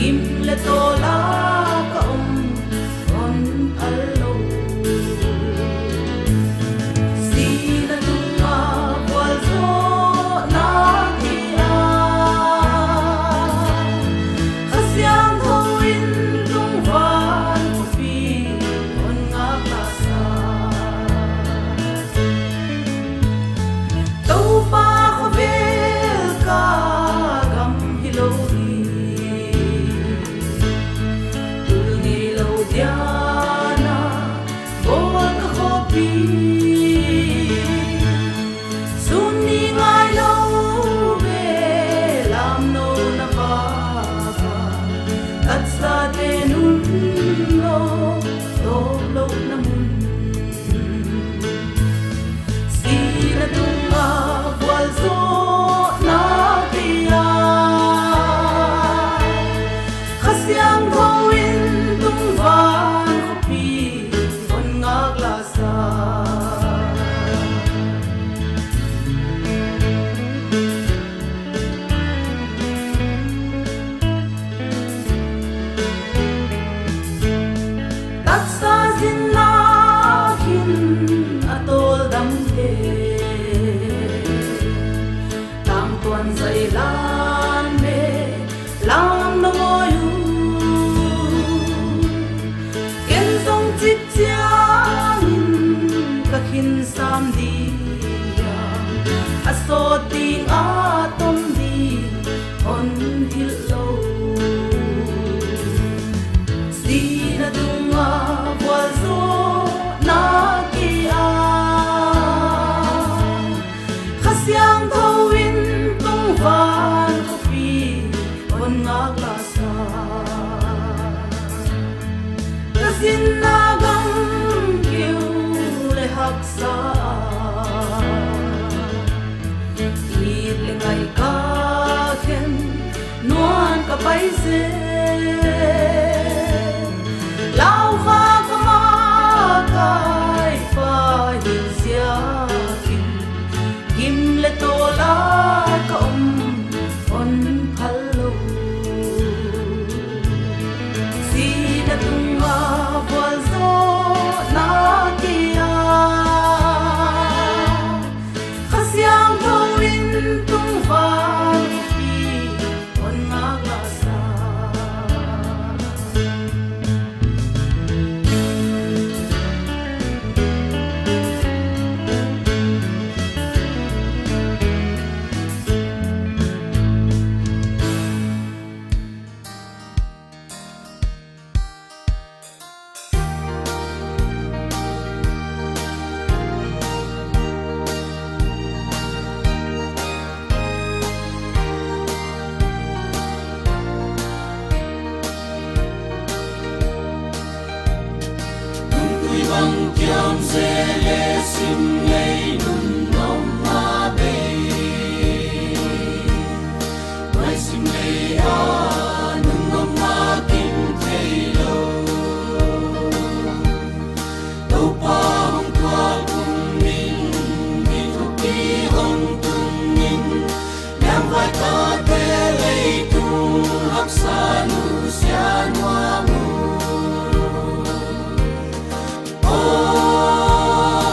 kim le to la ka on allo si na dunga wal zo na kia khasiang ho in dung van pi on nga ta sa to pa khavel ka gam hilo Diana, bol ka kopi, suni ngai lo be lam no na baba, at sa tenun lo lo na mun, sila tunga wal zo na kia, khasyang hoin van kopi on nga glasa tatsa zinahin atol damte tang tuan zailan me lam na moyu kakhin sam dia aso ting atom di on hillo sina dunga wazo na kia khasyang thawin tung van kopi on nga glasa kasin nagang haksa ilingai ka khen nuan ka paise lau kha ka ma kai pa hin sia kim le to la ka on phallo si na tunga wal zo na kia khasyang thawin tung van pi on nga glasa Bang kiam se le sim lei nun nom ma be mai sim lei a nun nom ma kim thei lo to pa hong tua kum min mi thu pi hong tum min nyam vai ta te lei tu hak sa nu sia noa mu Oh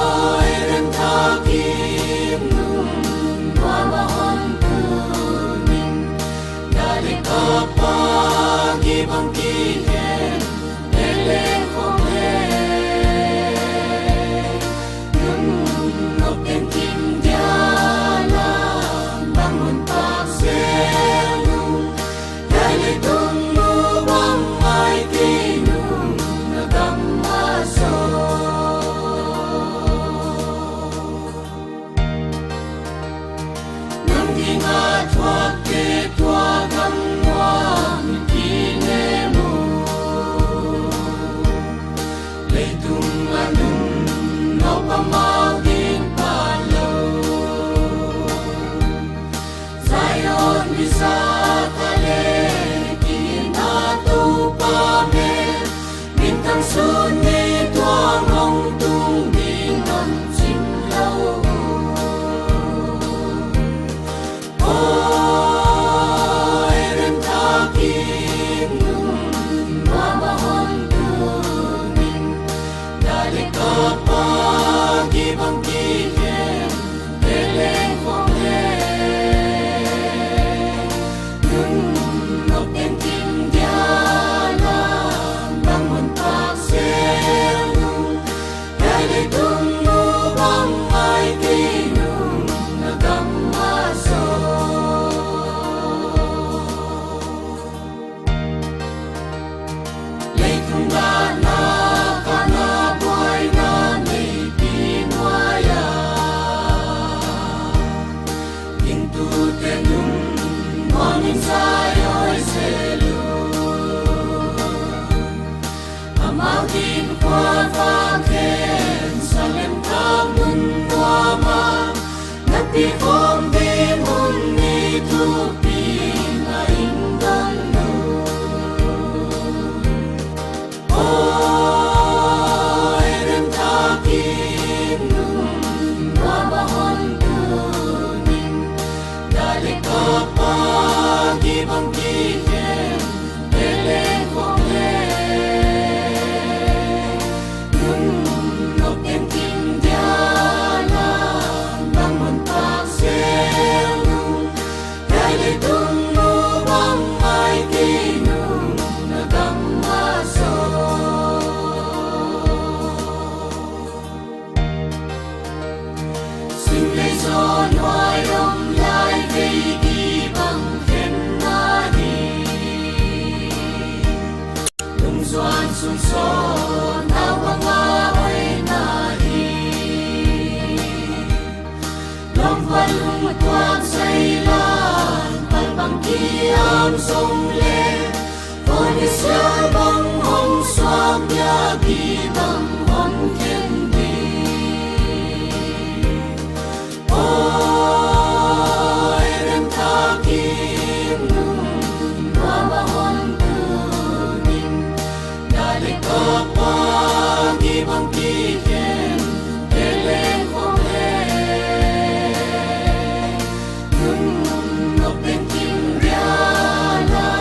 sunson na mga oy nahi Long palung tuang sa ilan palpangkiam song le Onisya bang hong swag yagi bang hong kendi Oy rem takim nung mamahon tuning Dalik kapag ibang kikin eleng kong Nung nopeng kimbyala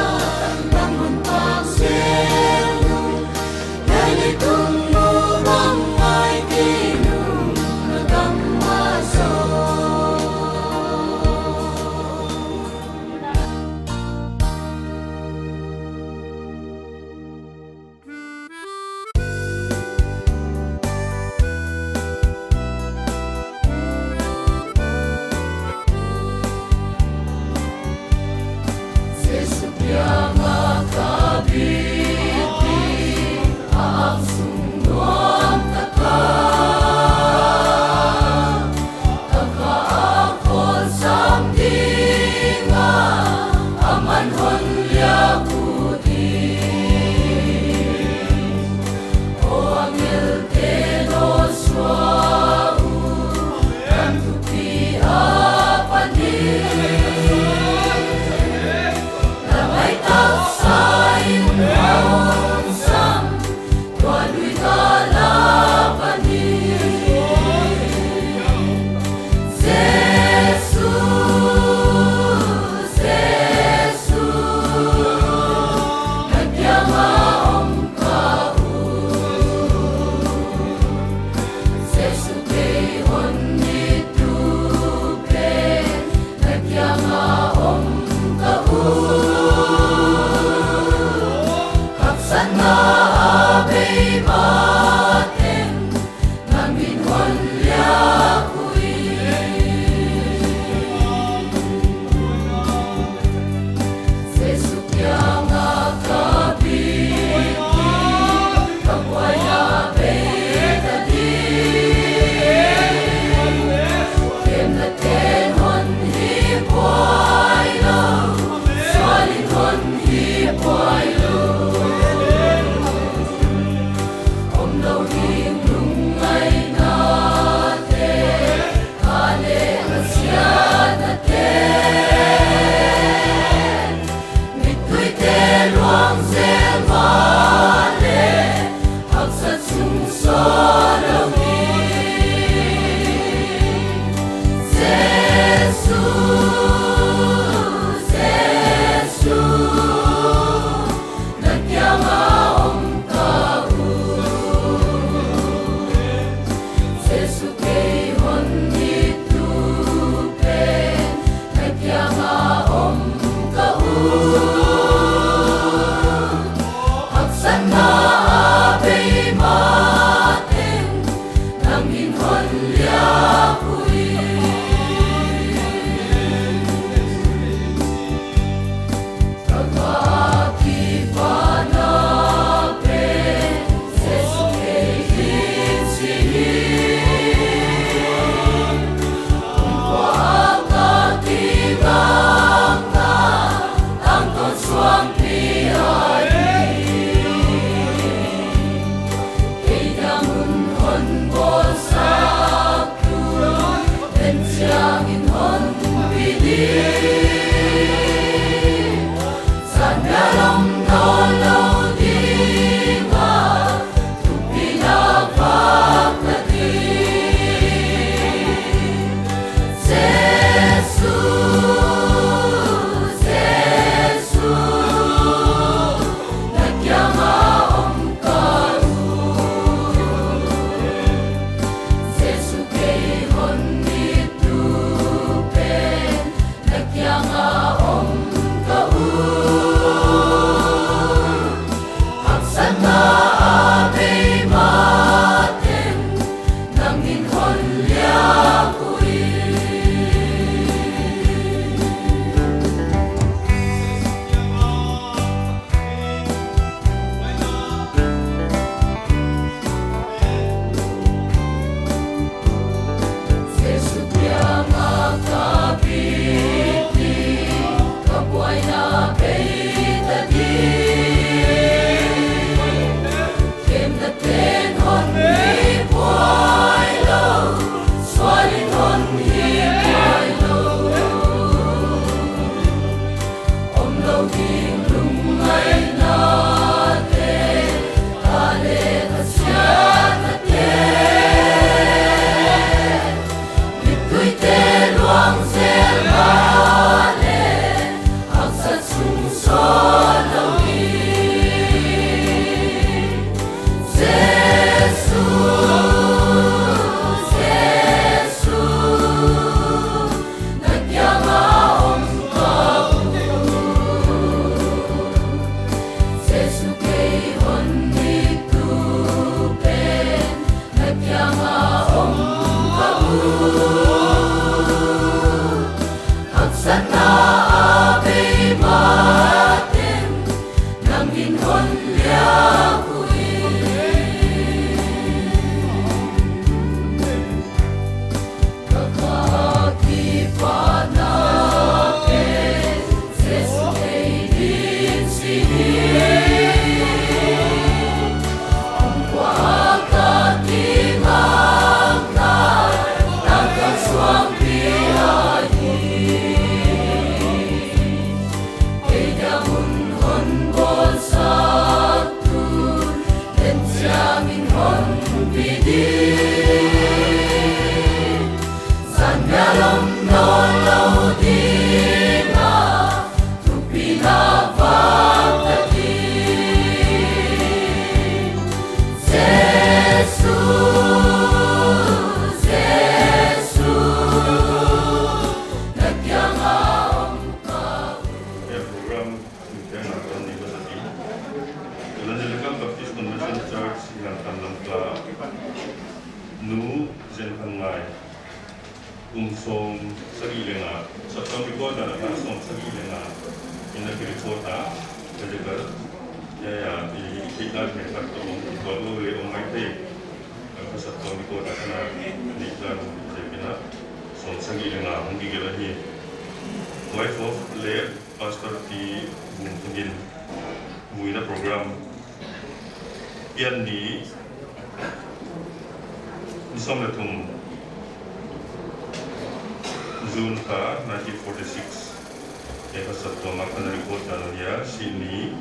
som sagi lenga sabtam report na som sagi lenga ina report ta jadi ya di kita mereka kalau le omai te sabtam report na ni kan jadi som sagi lenga mungkin kita ni wife of le pastor di mungkin buina program yang di som letum June ka 1946 eka sabto makan report nalya sini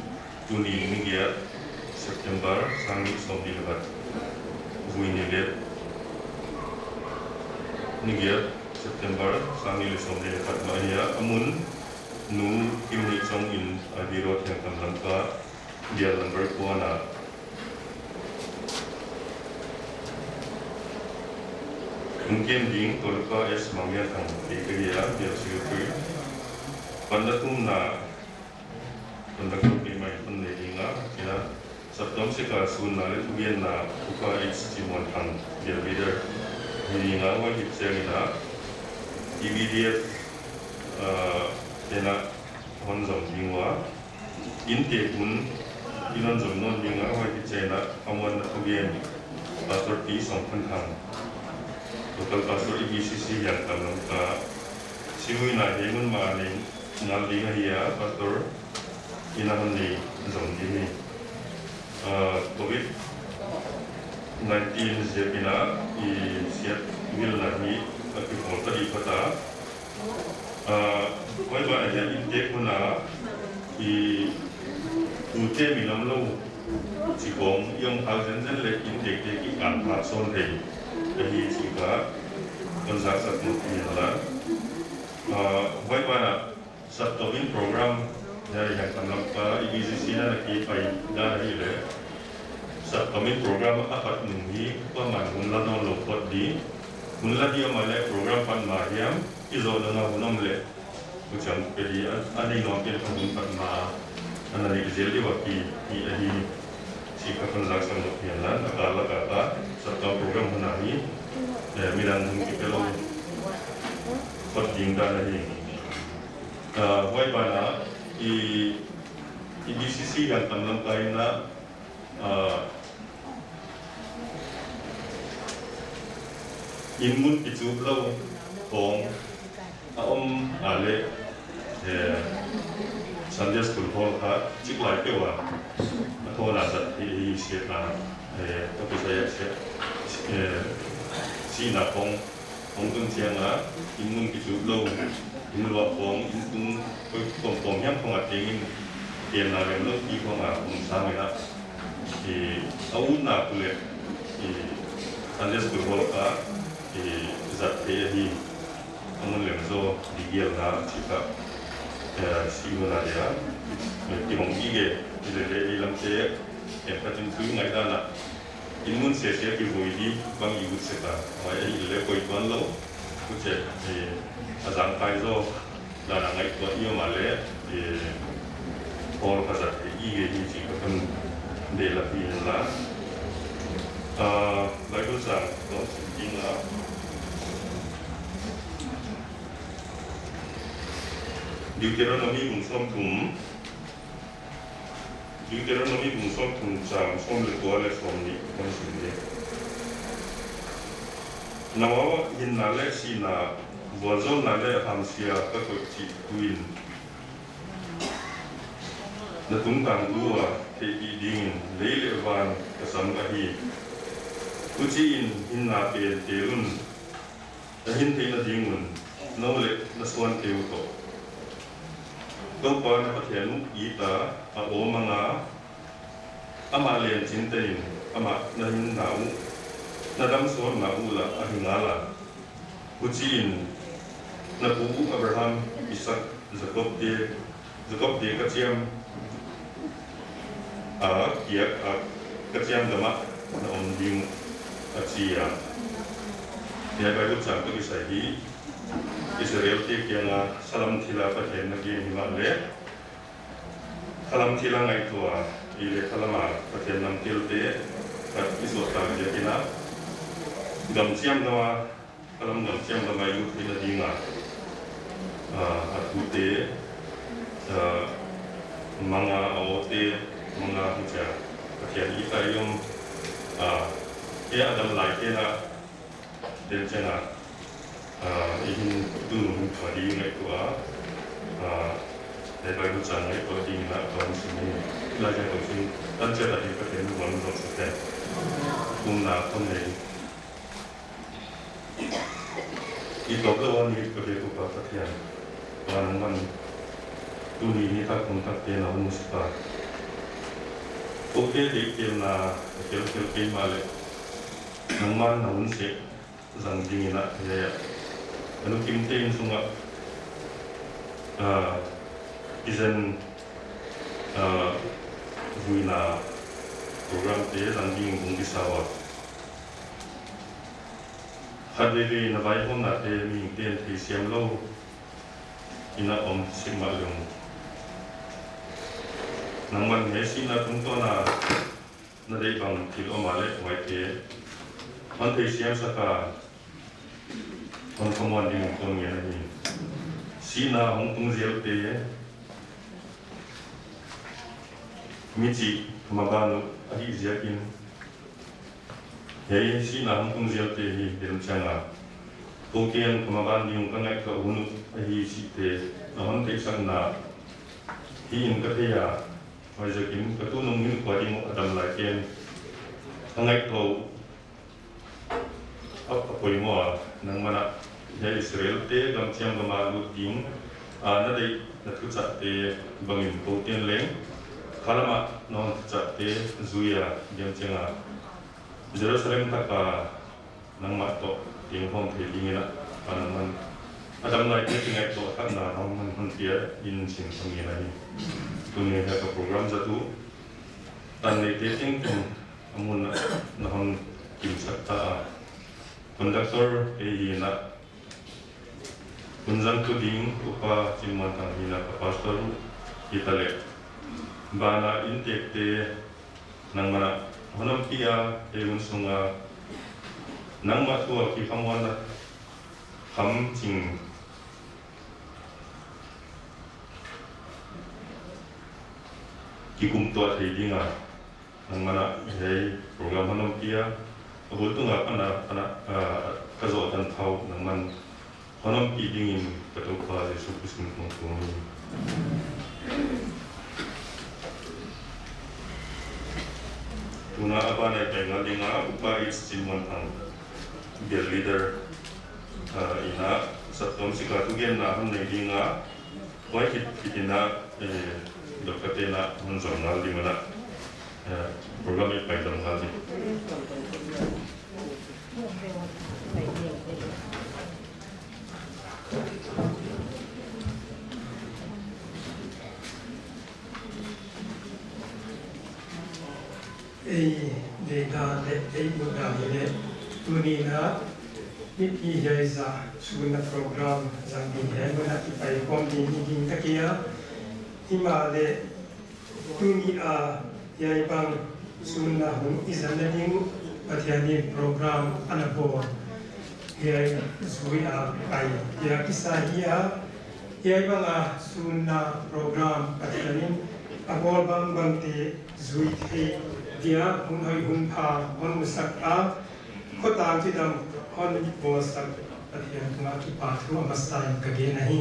tuni ngia September sangi somdi lebat buini let ngia September sangi somdi lebat maya amun nu kimni chong in adiro yang kamlang ka dia number kuana mungkin ding tolka es mangya kang dikriya dia sirui pandatum na pandatum mai pandinga kira sabtam sika sunna le tugen na uka es timon kang dia leader hinga wa hitsengina immediate tena honzom dingwa inte kun inon zom non dinga wa hitsena amon tugen pastor pi songpan kang local pastor IBCC yang dalam ka siwi na yemun maning ngali ngaya pastor inahan ni zong ini COVID 19 jepina I siap wil nahi tapi kota di kota koi ba aja inte kuna I ute milam lo cikong yang hal jen le inte ki kan pa son dei jadi jika konsak satu ialah bagaimana satu program dari yang kenapa IBCC lagi baik dari le satu program apa nungi paman unla non lopot di unla dia malai program pan mariam izo dengan unam le macam jadi ada yang nampak pun pan ma anda ni jadi waktu ini jika konsak satu ialah agak kata satu program menahi milan kita penting dan ini bagaimana IBCC yang dalam kaina inmun itu belau kong ale Sunday school hall ka ciklai pewa atau nasa di siapa tapi saya si na kong tung siang inmun itu belau inluak kong intung kong yang kong atingin dia na lembut ikong sama na awun na kulit Sunday school hall ka zat hi amun lemzo digil na cika si mana dia timong ige ile ilam se empatin tu ngai dana imun se ki boidi bang igut seta mai ile koi kon lo kuche azang kai zo dana ngai ko iyo male all kasat ige hi cika kan de la pi la Bible sang to inga Deuteronomy bungsom tum jam som le kuala som ni konsumde nawa in nale sina wazon nale hamsia ka ko chi tuin na tung tang dua te i ding leile van kasam ahi kucin hinna pe teun hin te na dingun no le na swan teu to Kau na pathian ita o mga amalian cintain ama nahin nau nadam suan naula ahingala kucin na bubu Abraham Isaac Jacob de katiam kiak katiam dama na onding acia dia baru cakap isahi Israel ti yang salam tila pathen nagi himale salam tila ngai tua ile salama pathen nam til te kat isota je kina gam siam nawa kalam ngam chiam la mai lu thina dinga atu te manga aote manga huja katia ita yom ke adam lai ke na den changa ihin tu nu khadi ngai kwa để bài buổi sáng ấy có đi là còn xin là cái đầu tiên tất cả là những cái thứ mà mình sẽ thấy cũng là không nên ít có cái vấn đề có thể có phát hiện và mình tu ni ta cũng tập tiền là không sẽ phải ok thì tiền là kiểu mà lại nông man là không sẽ rằng gì là thì nó kim tiền xuống izin vui na program te landing bung disawa khadeli na vai hom na te mi ten thi siam lo ina om sima lung nangman he sina tung to na dei bang thil omale wai te man te siam saka on commanding kon nge na ni sina hong tung zel te Michi kumabano ahi ziakin hei si na hong kong zial te hi derum changa tokian kumaban yung kangai ka unu ahi si te na hon te sang na hi in ka te ya wai ziakin ka tu nung hin kwa di mo adam la ken kangai to apoy mo nang mana hei Israel te gam chiam gama lu ting na dei na tu cha te bangin tokian leng kalama non cate zuya diam chenga Jerusalem taka nang mato ting hong the dingina man adam lai te tingai to thana hong man pia in sin thangina hi tuni ha ka program jatu tan le te ting tum amun na hon kim sakta conductor e na kunjang tu ding upa chimman thang hina ka pastor itale bana intek te nang mana honam pia e unsunga nang ma tua ki khamwana kham ching ki kum to thei dinga nang mana hei program honam pia abul tunga ana ka zo tan thau nang man honam pi dingin ka to pa je su kusin kong kong Tuna apa na pengal dinga upa is chimon ang biar leader ina satom sikatugen na han nei dinga wai kitina dokatena han zonal di mana program pai dam hali data muda ile tunina niti jaisa suna program zangi hai mana ipai komdi ni takia himale tuni yai bang suna hum izananing pathiani program anabo yai zuia pai ya kisahia yai bang suna program pathiani abol bang te zui the dia hun hai hun pha hon musak ko tam ti dam hon bo sak pathian kuma ki pa thu amasai ka ge nahi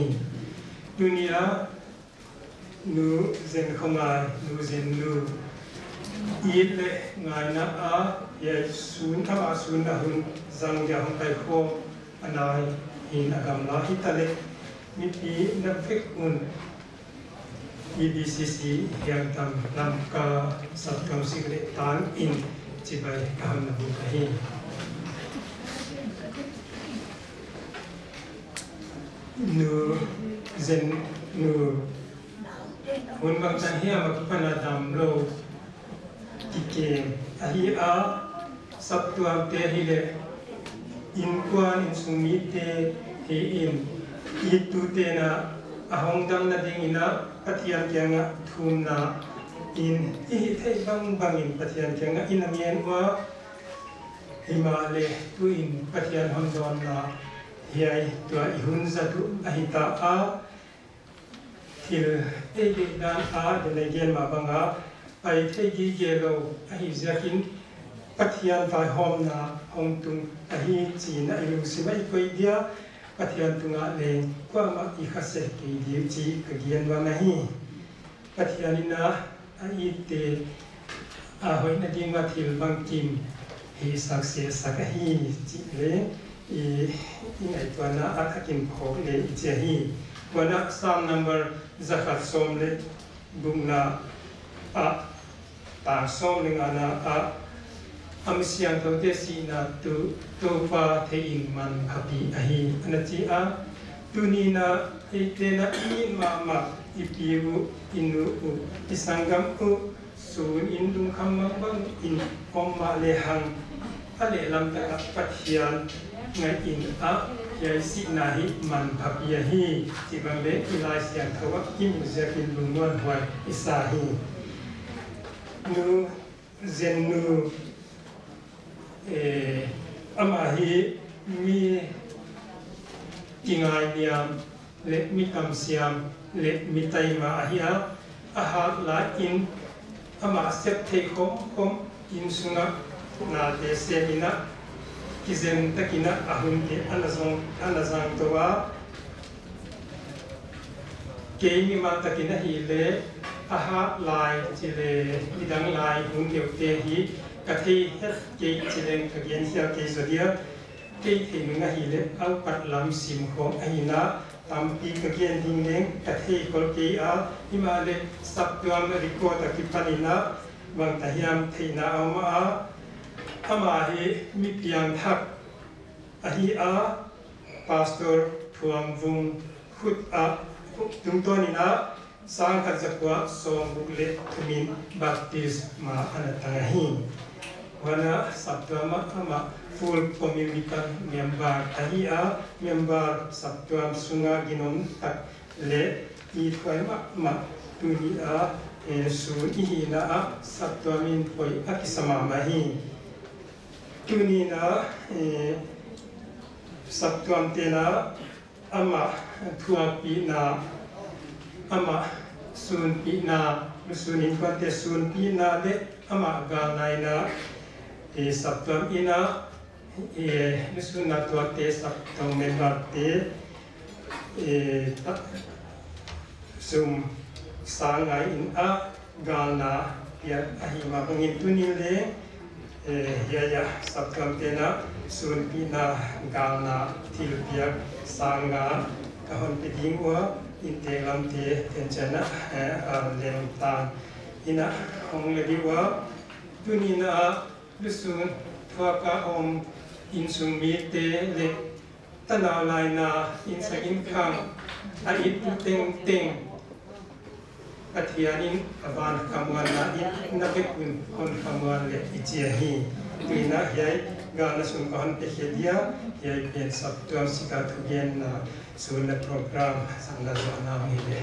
dunia nu zen khonga nu zen nu ile ngai na ye sun tha sun na hun zang ja hon pai kho anai in agam la hitale mi pi na fek un EBCC yang tam nam ka satkam sigre tan in cibai kaham nabu kahi nu zen nu hun bang tan hiya makipana dam lo tike ahi sabtu amte hile in kwan in sumite he in itu tena ahong dam na ding ina pathian kyanga thumna in thei bang bangin pathian kyanga inamian wa himale tuin pathian hondon na hiai tua ihun zatu ahita a thil ege dan a denegen ma banga ai thegi gelo ahi zakin pathian vai hom na hong tung ahi chi na ilu simai koi dia pathian tunga le kwa ma i khase ke di chi ka gian wa nahi pathianina ai te a hoi na ding wa thil bang kim hi success sakahi chi le i ngai tua na atakin phok le i che hi wana psalm number zakhat som le bungna a ta som le ngana a amsiang tho te si na tu pa the in man phapi ahi anachi a tunina itena in ma ipiu inu isangam u sun indung khamang bang in omma le hang ale lam ta pathian ngai in a yai si na hi man phapi ahi chi bang le ilai siang thawa kim zakin lungwan hwai isahi nu zennu amahi mi tingai niam le mi kam siam le mi tai ma ahia aha la in ama sep the kom in sunga na te semina kizen takina ahun ke anazang towa ke mi ma takina hi le aha lai chile idang lai hun ke te hi kathi ke chilen kagen sia ke zodia ke thing nga hi le au pat lam sim khom ahina tampi kagen ding leng kathi kol ke a himale saptuam record akipanina bang tahiam theina ama ama hi mi piang thak ahi a pastor thuam vung khut a tungtonina sang kazakwa song bukle thumin baptist ma anatangahi wana saptuama ama full community member ahi a member saptuam sunga ginom tak le I khoi ma tuni a su I na a saptuamin poi akisama mahi tuni na saptuam tena ama thuapi na ama sun pi na sunin kwante sun pi na de ama ga nai na saptuam ina nusun na tuate saptuam member te sum sangai in a ga na ya ahima bangin tunile ya saptuam tena sun pi na ga na tilpia sanga kahon pedingwa inte lamte tenchana lem tan ina hong lebiwa tunina lusun thwaka om insumi te le tanalai na insagin kham ait teng athianin avan kamwan na nabekun hon kamwan le ichiahi tuina yai gana sun kahon pehedia yai pen saptuam sika thugen na sunna program sangla zona mile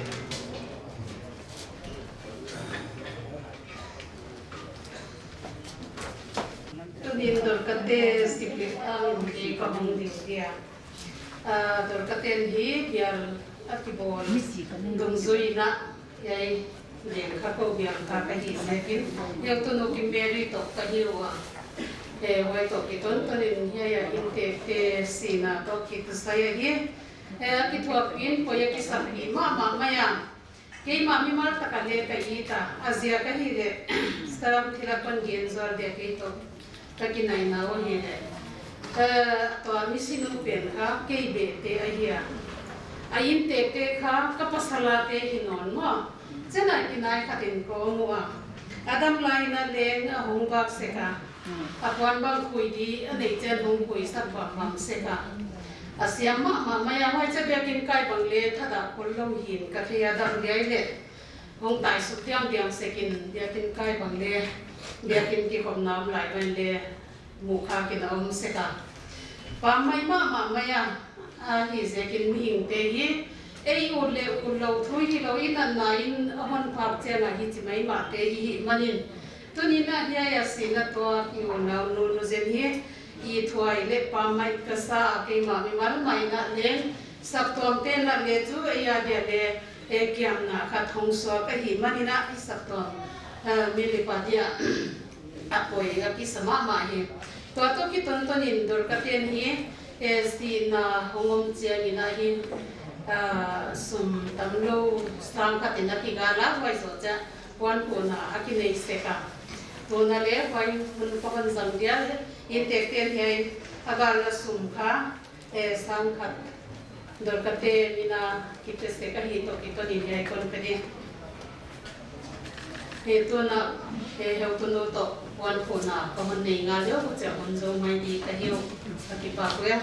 tunin dorkate sipli ang di kamong dia dorkaten hi biar atibol gungzui na yai len khako biar ka kahi sekin yak tunu kimberi to kahiwa wai to kiton tonin ya inte te sina to kit saya hi kitwa pin poya kisapi mama maya kei mami mal takale kaita azia kahire staram thilapan genzar de keito takinai na o hi to ami sinu pen ha kei be te ahia ain te kha kapasala te hinon mo chena kinai khatin ko muwa adam laina leng hongbak seka akwan bang khuidi anei chen hong khui sak ba mam seka asiam ma maya hoi cha bekin kai bangle thada kollom hin ka thia dam dai le hong tai su tiam diam sekin bekin kai bangle bekin ki khom nam lai ban le mukha ki na om seka pa mai ma maya a hi zekin ming te hi ei ule ulo thui lo ina nain amon phak chena hi chi mai ma te hi manin tunina hiya ya sina to ki una no zen hi i thuai le pa mai ka sa ke ma mi mal mai na leng sak tom ten na le chu ya dia le e kiam na kha thong so ka hi mani na i sak tom mi le pa dia apoi ga ki sama ma hi to ki ton ton in dor ka ten hi e si na hongom chia ni na hi sum tamlo strang ka tin na ki ga la vai so cha wan ko na aki nei se ka to na le vai hun pa kan sang dia in tek ten he agar na sum kha e sang kha dor ka te ni na ki te se ka hi to ni he kon pe ni he to na he he to no to wan ko na ka man nei nga le ko cha on zo mai di ka hiu ki pa ko ya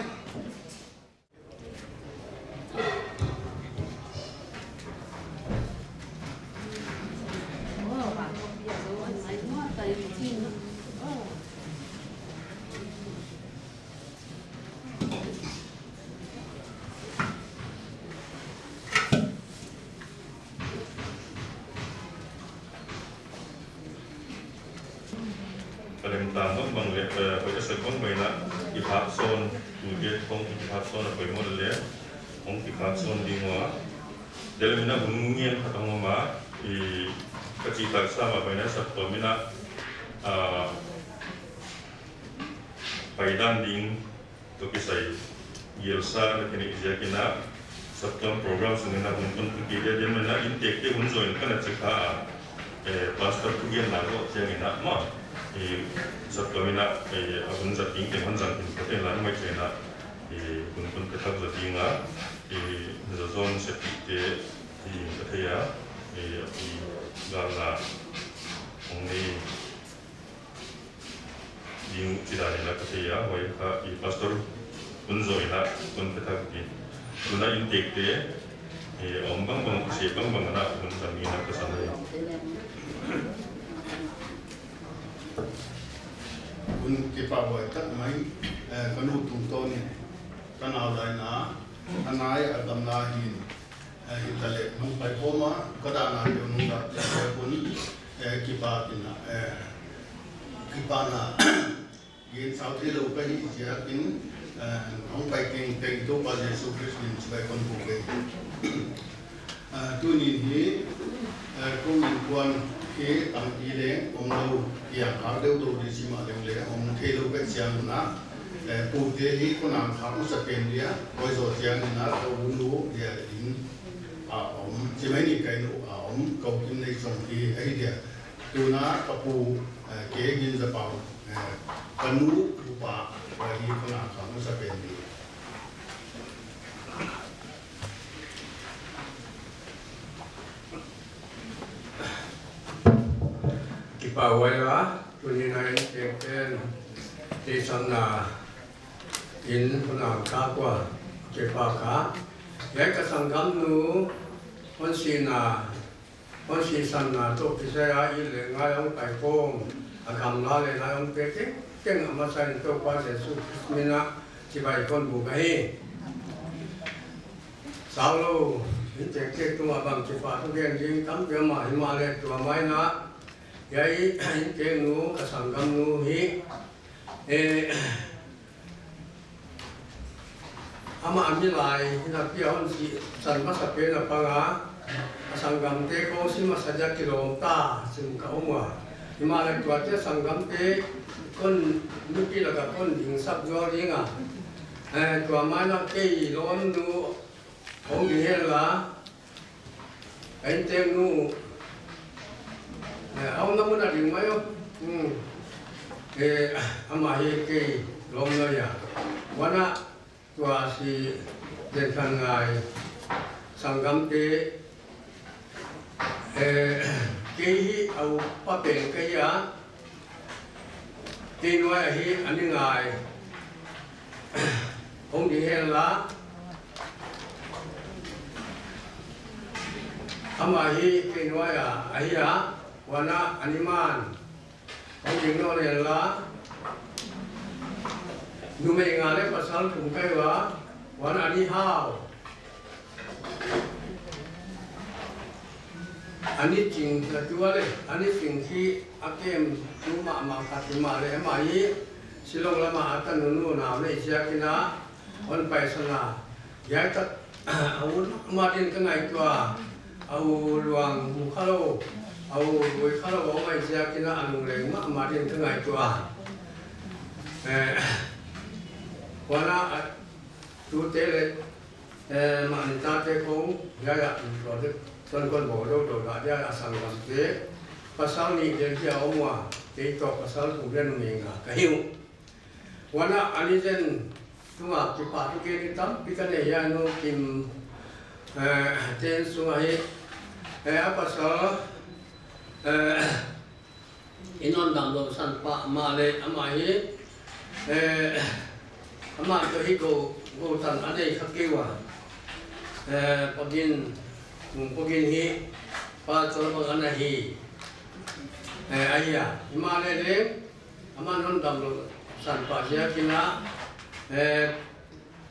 Paling utama bang pada sekon baina ipak son tujuh kong ipak son apa yang model ya kong ipak son di mua dalam mina bunyian kata ngoma i kecita sama baina satu mina paidan ding tu kisah yelsa kini ijakina satu program sengena pun dia mina intek dia unjoin kan cekah pastor tujuan lalu jangan mah satu mina abun zating kehanjang kita lalu macam mana pun kita zatinga zon sepite kita ya gala ini yang tidak ada kita ya wajib pastor pun zoina pun kita kita guna intek dia ombang bang siapang bang anak pun zamina kesana ya kun kipa boy tak mai kanu tung to ni kana dai na anai adam la hin hitale mang pai poma kada na de nu da kun kipa tina kipa na gen sau thi lo ka hi ja in hong pai king teng to pa jesu christ ni bai kon bu ke tu ni hi ko in kwan ke tam ki le om lo ya ka de do di si ma le om the lo ka chiang na pu te hi ko nam kha sa pen dia ko so chiang na to lu dia in om chi mai ni kai no om ko kin nei song ki ai dia tu na ka pu ke gin za pa kanu pu pa wa hi ko nam kha sa pen dia Pawailah tunai keken di sana in punang kakwa kepaka ya kesanggam nu onsina onsisana tu kisah ile ngayong paipong agam lale ngayong peke keng amasan tu pas Yesus mina cibai kon bukai salo cek tu abang cepat tu gen jing kam dia mah himale tu amai na yai ke nu kasanggam nu hi ama ambil lai kita pion si san masa pena panga kasanggam te ko si masa ja kilomita sim kaumwa himala tuaja sanggam te kon nuki laga kon ding sap jo ringa tua mana ke lon nu ong di hela ente nu ông nó muốn là điều mấy không? Ông mà hiện cái lông nơi à,วันน่ะตัวสิเดินทางไงสังกัมเตกี่เอาป้าเป็นกี่ยะกี่น้อยฮีอันนี้ไงองค์ที่เห็นละทำไมฮีกี่น้อยอ่ะไอ้ยะวันน่ะอันนี้มันองค์ที่น้อยเห็นละนูไม่งานเลยภาษาถุงไก่วะวันอันนี้ห้าวอันนี้จริงแต่ตัวเลยอันนี้สิ่งที่อาเกมนูมาขัดมาเลยมาอี silong lama atan nunu na ne sia kina on pai sana ya ta au matin ka ngai tua au luang mu khalo au lui khalo bo mai sia kina anung leng ma matin ka ngai tua wana tu te le ma ni ta te ko ya ya lo de son kon bo do do da ya sang lam te pasal ni dia dia omwa te to pasal tu ben mi nga ka hiu wana ani jen tunga ki pa tu ke ni tam pi ka ne ya no kim ten su ai apa pasal inon dam lo san pa ma le ama hi ama to hi go tan ane khakewa pagin hi pa chol pa ana hi ayya imale le ama non dam lo san pa sia kina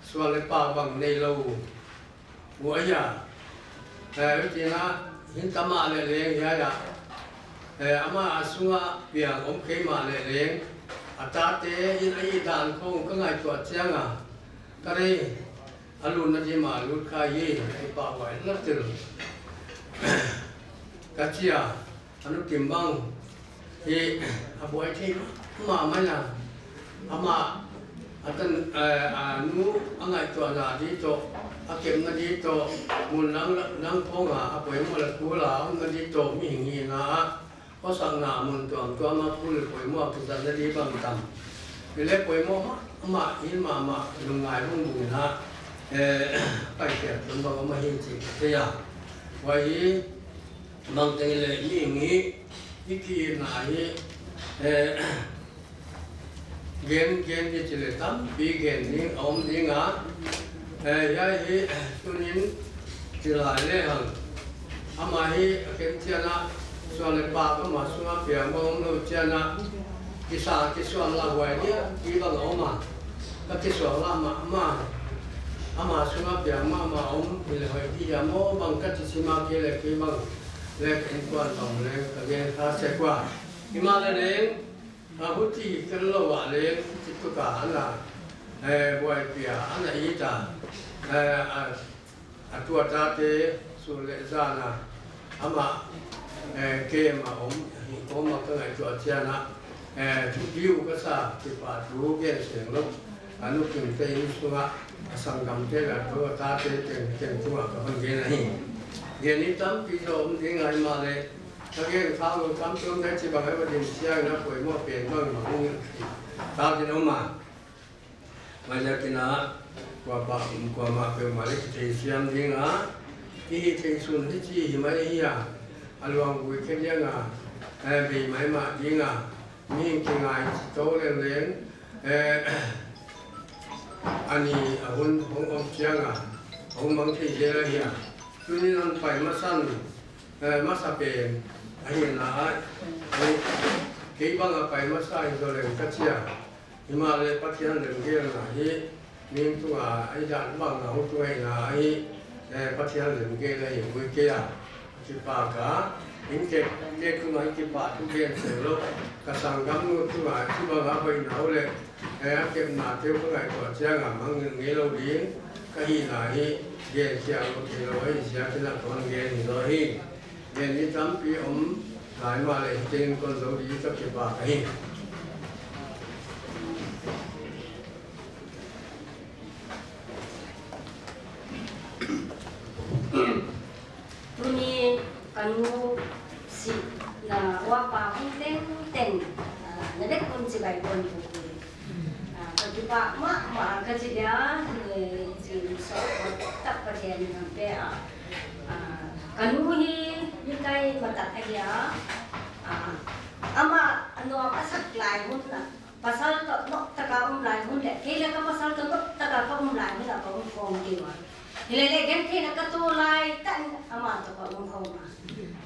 suale pa bang nei lo bu ayya kina hin tama le le ya ya ama asunga piang om ke ma le le atate in ai dan khong ka ngai chuat chianga kare alun na ji ma lut kha ye ai pa wai la tir ka chia anu kim bang e aboi the ma ma na ama atan anu angai chuat la di to akem na di to mun nang khong a apoi mo la ku la na di to mi hingi na có sang nào muốn tuồng tuồng mà phụ được quấy mua thực ra đi bằng tầm vì lẽ quấy mua mà in mà dùng ngài không đủ na phải kẹt chúng ta có mà hình chỉ thế à vậy bằng cái lệ ý nghĩ cái kia này gen thì chỉ là tắm bị gen nhưng ông đi ngã vậy thì tôi nhìn chỉ là lẽ hằng ama hi cái chuyện na soal lepas tu masuk apa yang orang tu cina kisah la buat dia kita lama kisah lama ama semua apa yang om bila dia mau bangkat sima kele bang lek inkuan bang lek kagen khas sekwa imala leng abuti kalau wale itu kan lah buat dia anak ita atua tate sulit sana ama ke mà ông có một cái ngày chùa cha na yêu cái sa thì phải đủ cái sự lúc anh lúc kinh tế xuống á sang cầm thế là có ta thế tiền xuống á có hơn cái này cái này tấm ví dụ ông tiếng ngày mà này cái thao luôn tấm xuống thế chỉ bằng cái vấn đề xe nó phải mua tiền thôi mà không thao thì nó mà giờ cái nào qua mà cái mà lấy cái xem tiếng á thì tiền xuống thì chỉ mà đây à along với cái gì à vì mấy mà gì à mình cái ngày tối lên lên anh ông chiang à ông mang cái gì là gì à cho nên anh phải mất săn mất sạp bền anh là cái băng là phải mất săn rồi lên cái gì à nhưng mà lên bắt hiện lên kia là gì mình tu à anh dàn băng là không tu hay là gì bắt hiện lên kia là những cái kia kipa ka inke ke kuma kipa tu ke selo kasangam nu tu ma tu ba ga bai nau le ke na te ko ga ko cha ga mang nge lo di ka hi na hi ge sia lo ke lo hi sia ke na kon ge ni lo hi ge ni tam pi lai ma le ten kon lo di ka kipa ka hi Tuni kanu si na wapa kung ten na dek kun si bai kon buku kasi pa ma kasi dia si so tak percaya dengan pe kanu ni kai matat dia ama anu apa saklai mun na pasal to taka lai mun de kela ka pasal to taka ka lai mun la ko kong diwa Hilele gente na katulay tan aman to ko mong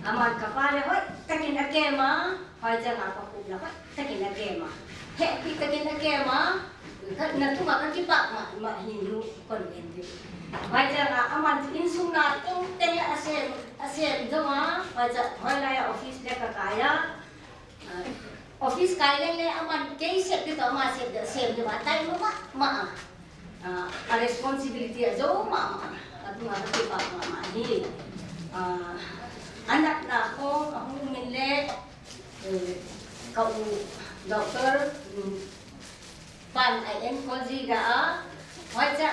aman ka pare hoy takin agema hoy janga pa kubla hoy takin agema he pi takin agema na tu ma ki pa ma hindu kon ente hoy janga aman insung na ten asem doma hoy ja hoy la office de ka kaya office sky le aman ke set ti to ma set di ba tai ma a responsibility zo ma atu ma ti pa ma hi anak na ko ahong minle kau doktor pan ai en ko ji ga hoi cha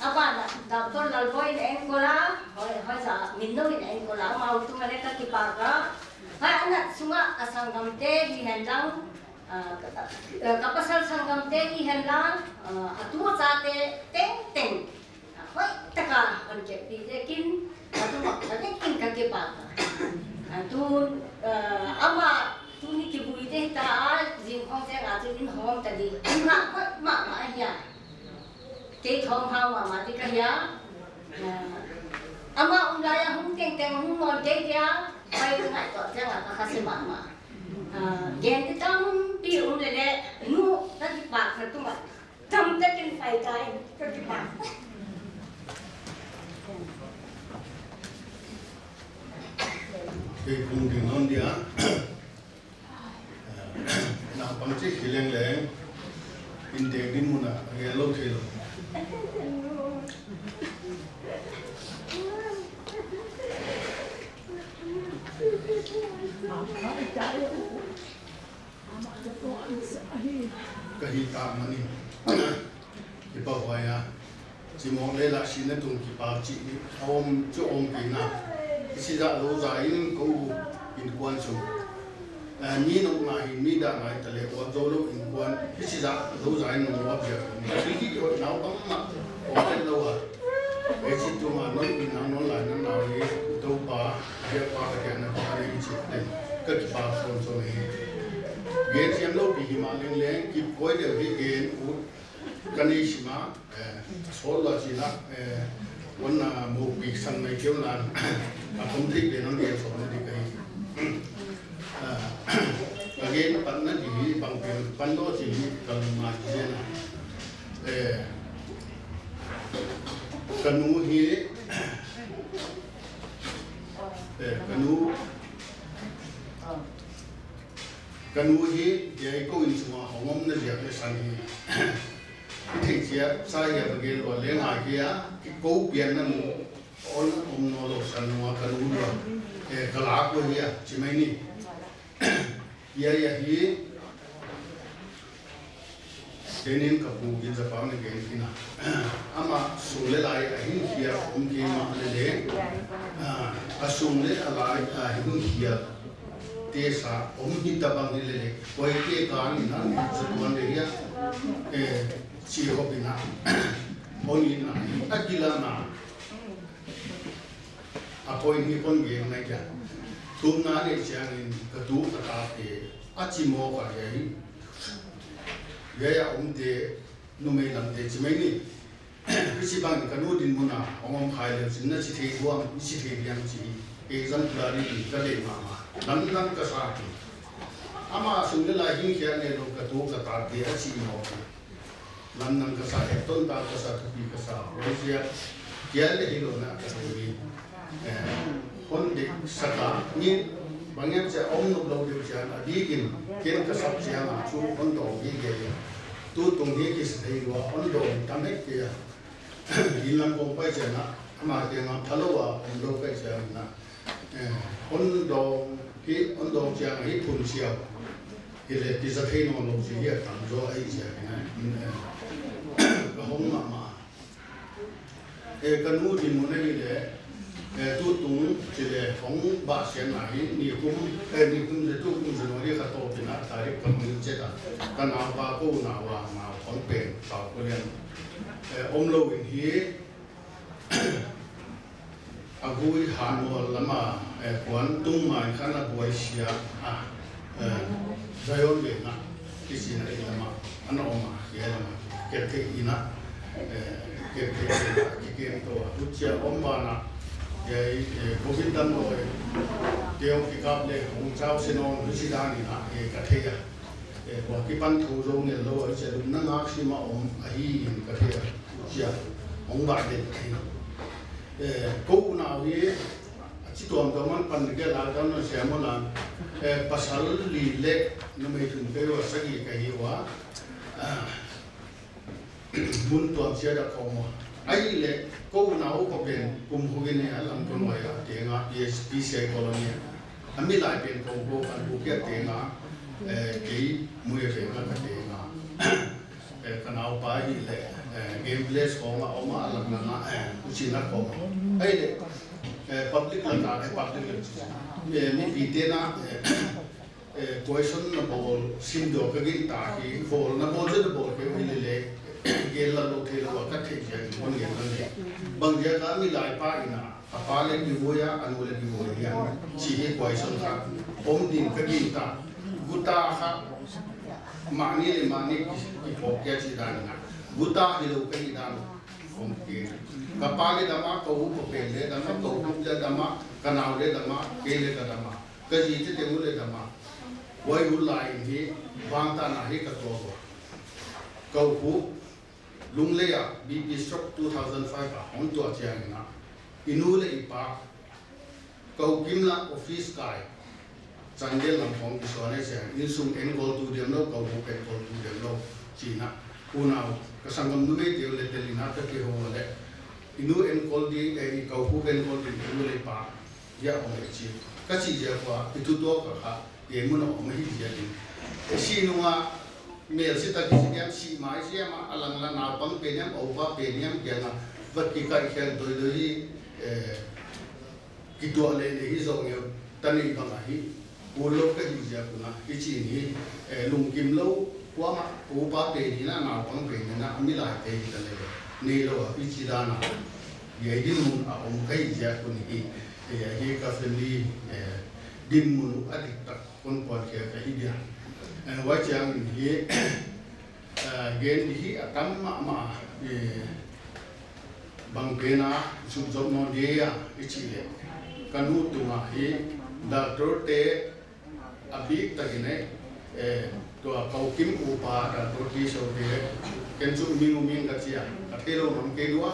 apa doktor lalboy en ko la hoi cha minno en ko la ma tu mane ka ki pa ka hai anak sunga asanggam te hi hendang kapasal sanggam te hi hendang atu cha te teng hoi taka hon ke pi je kin atu ma ta kin ka ki pa ka tu ama tu ni ki bui te ta jing hong te ga tu in hong ta di ma ya ke thong ha ma ti ka ya ama umlaya hung teng hung mon ke ya pai ngai to cha ka khasi ma gen ti tam pi le nu ta ti pa na tu ma tam ta kin pai tai ka ti pa cái cung đình non dia na pang chi khileng leng in de din muna ge lo thelo cái hi ta mani cái bao hoài chỉ mong lấy lại xin nó tung cái bao chị ôm chỗ ôm cái nào cái ra lâu dài in câu in quan số ni nông này mi đã này tại lẽ quan dấu lâu in quan cái ra lâu dài nông quá giờ cái chỗ nào tấm mặt ở đây lâu à cái chỉ chỗ mà nó in nó lại nó nào đi đâu ba việc ba cái này ba cái chỉ đây cái ba số này gen xem lâu bị mà lên lên kịp coi được cái gen cái này mà số là chỉ làวันโมบิสันในเกี่ยวลานผมที่เป็นน้องเรียนสอนในที่ไกลเกณฑ์ปันนั่นที่บางเป็นปันโตที่กันมาที่นั่นกันนูฮีกันนูฮีเดี๋ยวก็อินสมาของผมนั่นเรียกเป็นสันฮีที่เชียร์ใส่ยาเกลือเลี้ยงหายาที่กูเปลี่ยนนั่นอันนอลสันนัวกันรู้ว่ากลากว่าเฮียใช่ไหมนี่เฮียฮีเดนินกับกูกินจะฟังในเกมที่น่ะอามาสุเลไลไอ้หินเฮียผมเกมมาเลยอาสุเลอะไรไอ้หินเฮียเตสาผมหินตะบังนี่เลยไว้เตะการนี่นั่นจะตัวเดียชีวบินาคนนี้นะอักิลานะอาพอยนี่คนเก่งนะจ๊ะทุกนาเด็กเชียงอินกระดูกกระตาเตะอาจิโมกอะไรยัยอมเตนุ่มเอลัมเตจิไม่นี่พิชิบังกันนู่นดินมุนาองค์ขายเลยสินน่ะสิเทวงสิเทเบียงสิเอกซัมพลารีก็เลยมานั่นก็สาธิตอามาสุนทรหิ้งเขียนในโลกกระดูกกระตาเตะอาจิโมลำนังกษัตริย์ต้นตาลกษัตริย์ทุกปีกษัตริย์วันเสียเกี่ยเลยฮิโรนะกษัตริย์คนเด็กสักการนี่บางอย่างจะอมนุบเราเดียวกันอดีตกินกษัตริย์เสียงชูคนโตยิ่งใหญ่ตัวตรงนี้กิสให้ว่าคนโตทำให้เกี่ยยินลำกงไปเสียนะมาเกี่ยงทะเลว่าคนโตไปเสียนะคนโตที่คนโตเสียงให้ทุนเสียวที่เลยที่จะให้นอนลงเสียตั้งโจไอ้เสียนะก็ห้องมากันนู้นที่มันนี่เลยตัวตุงที่เลยของบ้านเสียงไหนนี่คุ้มนี่คุ้มจะตัวคุ้มจะนอนที่ข้าโตเป็นอาตาริกำมือเจ็ดกันเอาปากกูนาว่ามาของเป็นปากกูเรียนอมโลวินฮีอากุยหามัวละมาขวัญตุ้งมาขันละบวยเสียใจอ่อนเลยนะที่สิ่งนั้นละมาอันนั้นออกมาเกี่ยละมาเก็บเทอินะเก็บเทอินะเก็บตัวทุกเช้าอมบานะโควิดดันเลยเดี๋ยวกิกับเลยของเจ้าเซนอนวิชิดานี่นะกระเทียว่ากิปันทูโรงเนี่ยเราจะดูนั่งอักษิมาอมไอ้กระเทียเชียองบาดเด็ดกูนาวี chỉ tuồng tuồng man pan cái lá đó nó sẽ một là pasal li lệ nó mới thùng cái và sắc gì cái hoa muốn tuồng sẽ được không ai lệ câu nào có bên cùng hồ cái này làm con người tiếng á PSPC colony anh mới lại bên câu câu anh buộc cái tiếng á cái mùi cái tiếng á cái nào phải lệ game place không mà ông mà làm nó chỉ là không ấy lệ public là nào hay public là mình bị thế nào question là ball xin được cái gì ta thì ball nó ball rất là ball cái gì lệ cái là lúc thì là các thị trường con người con này bằng giờ cả mình lại phải na apa lên đi vui anh ngồi lên đi vui ya chỉ cái question khác ông tin cái gì ta guta khác mani cái bộ cái gì đó na guta thì đâu cái gì đó ông kia kapal le dama câu bộ bể le dama câu cũng ra dama canal le dama cái le dama cái gì thì tiếng le dama quay lại thì vang ta na hi cái câu phụ lung le ya BP stroke 2005 on to chiang na inu le ipa câu kim la office kai chandel lam phong ki so ne se in sum en gol tu dem lo câu bu pen gol tu dem lo china unao ka sangam nu me teu le telina ta ki ho le inu en gol di e câu bu pen gol tu inu le pa ya o me chi ka chi je kwa itu to ka ha ye mu no ma hi je ni si nu wa mel si ta kisiam si mai si ama alang la na pang peniam opa peniam kiana vật ki kai khen doi doi ki to le le hi zong yo tani bang hi ulo ka hi ja kuna ki chi ni lung kim lo kwa ma opa pe ni na pang pe ni na ami lai te ki le ni lo ki chi da na ye din mun a om kai ja kun hi hi ka family din mun adik tak kon pon ke ka hi dia wajah ini gen di atam ma bang bena sumjom no dia ichile kanu tunga hi doctor te abi tagine to kau kim upa doctor ki so de kenju ming kacia atelo mam ke dua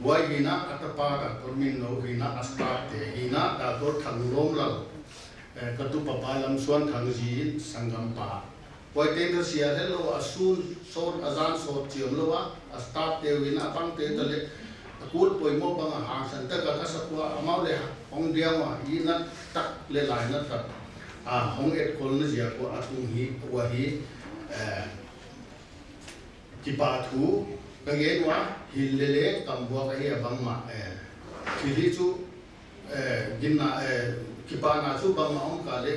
wai hina atapa doctor min no hina asta te hina doctor thanglom lal katu papalam suan thangji sangam pa poi ten sia hello asun sor azan sor chiom lowa start te wina bang te tale akul poi mo bang hang san ta ka sakwa amau le ong dia ma ina tak le lai na tak hong et kol na sia ko atung hi wa hi ki pa thu ka ge wa hil le le kam bo ka hi bang ma thili chu ginna kipana chu bang ong ka le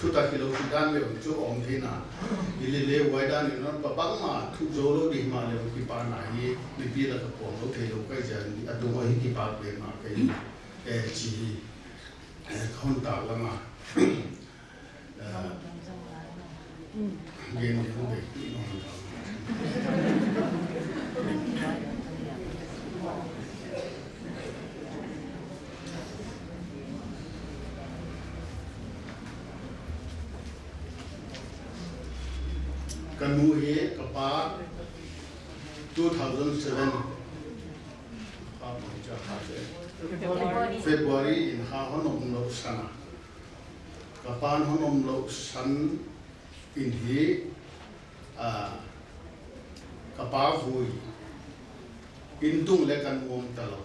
thuta kilo sudan me chu ong thina ile le waida ni non pa bang ma thu zo lo di ma le kipana hi ni pi la ka pong lo the lo kai jan adu ho hi kipa pe ma kai chi khon ta la ma gen ni ho be no kanu he kapa 2007 February in ha honom lo sana kapan honom lo san in hi kapa vui in tung le kan mom talo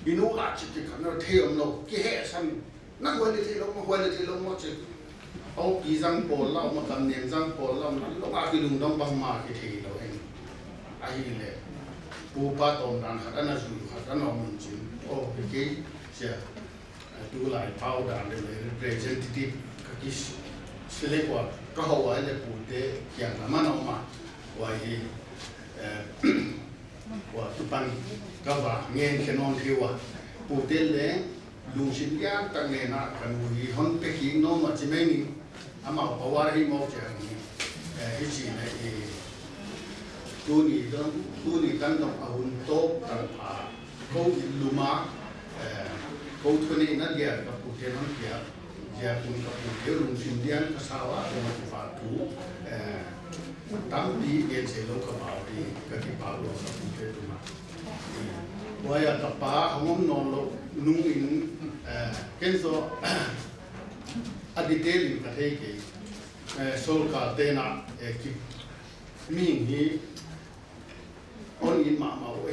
inu a chi ki kan theom lo ki he san na ho le thi lo mo chi ông ký răng bồn lao mà cầm niệm răng bồn lao mà lúc ba cái đường đông băng mà cái thì đâu anh ai lệ bố ba tôm đàn hạt ăn là gì hạt ăn mình chỉ cái gì tu lại bao đàn để representative cái select qua cái hậu ấy là bố để kiện là mà nó mà vậy qua tụi bạn các bạn nghe cái non thiêu bố để lấy lùng xin giá tăng nghề nát cần người hôn cái gì nó mà chỉ mấy ama bawar hi mo cha ni hi chi na tu ni kan dong ahun to tan pha ko luma ko thuni na dia ka pu te non dia giờ cũng có một điều lùng phim điên có sao á thì mình phải cũ tắm đi yên sẽ lâu có bảo đi cái bảo đồ là cũng thế thôi mà bây giờ tập ba không non lâu nung in cái số adite linh cái thế cái sol cả tên là cái mình hi on in mà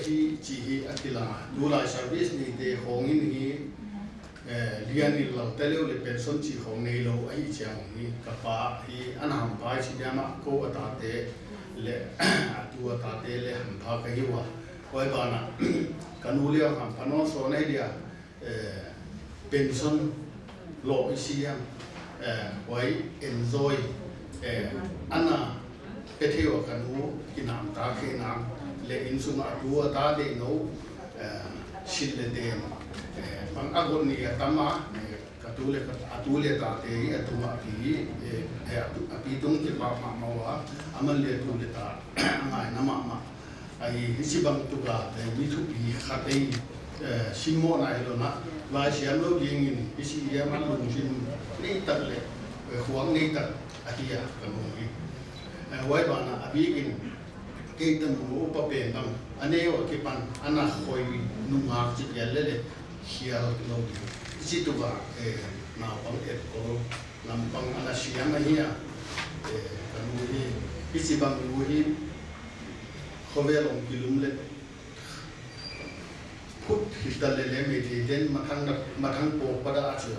hi chỉ hi atila du lại service ni te hong in hi lian in lo teleo le pension chi hong nei lo ai chang hi kapa hi anam pai chi dama ko atate le atu atate le ham pha ka hi wa oi bana kanulia ham pano so nei dia pension lo isiam oi enjoy ana Petio kanu kinam ta kinam le insuma dua ta de no shille de bang agon ni atama katule atule ta te atuma pi api tung ki pa ma ma amal le tu le ta ngai na ma ai hisi bang tu ga mi thu pi khatei simo na lo na la siam lo ding in hisi ya man lung sin ni tat le huang ni tat atia kanu ni wai bana abigin ke tan mu pa pen bang ane o ke pan ana khoi nunga chi yelle le hial lo chi tu ba na pang et ko nam pang ana siam na hiya kanu hi isi bang mu hi khovelong kilum le phut hital le me thi den mathang po pada achu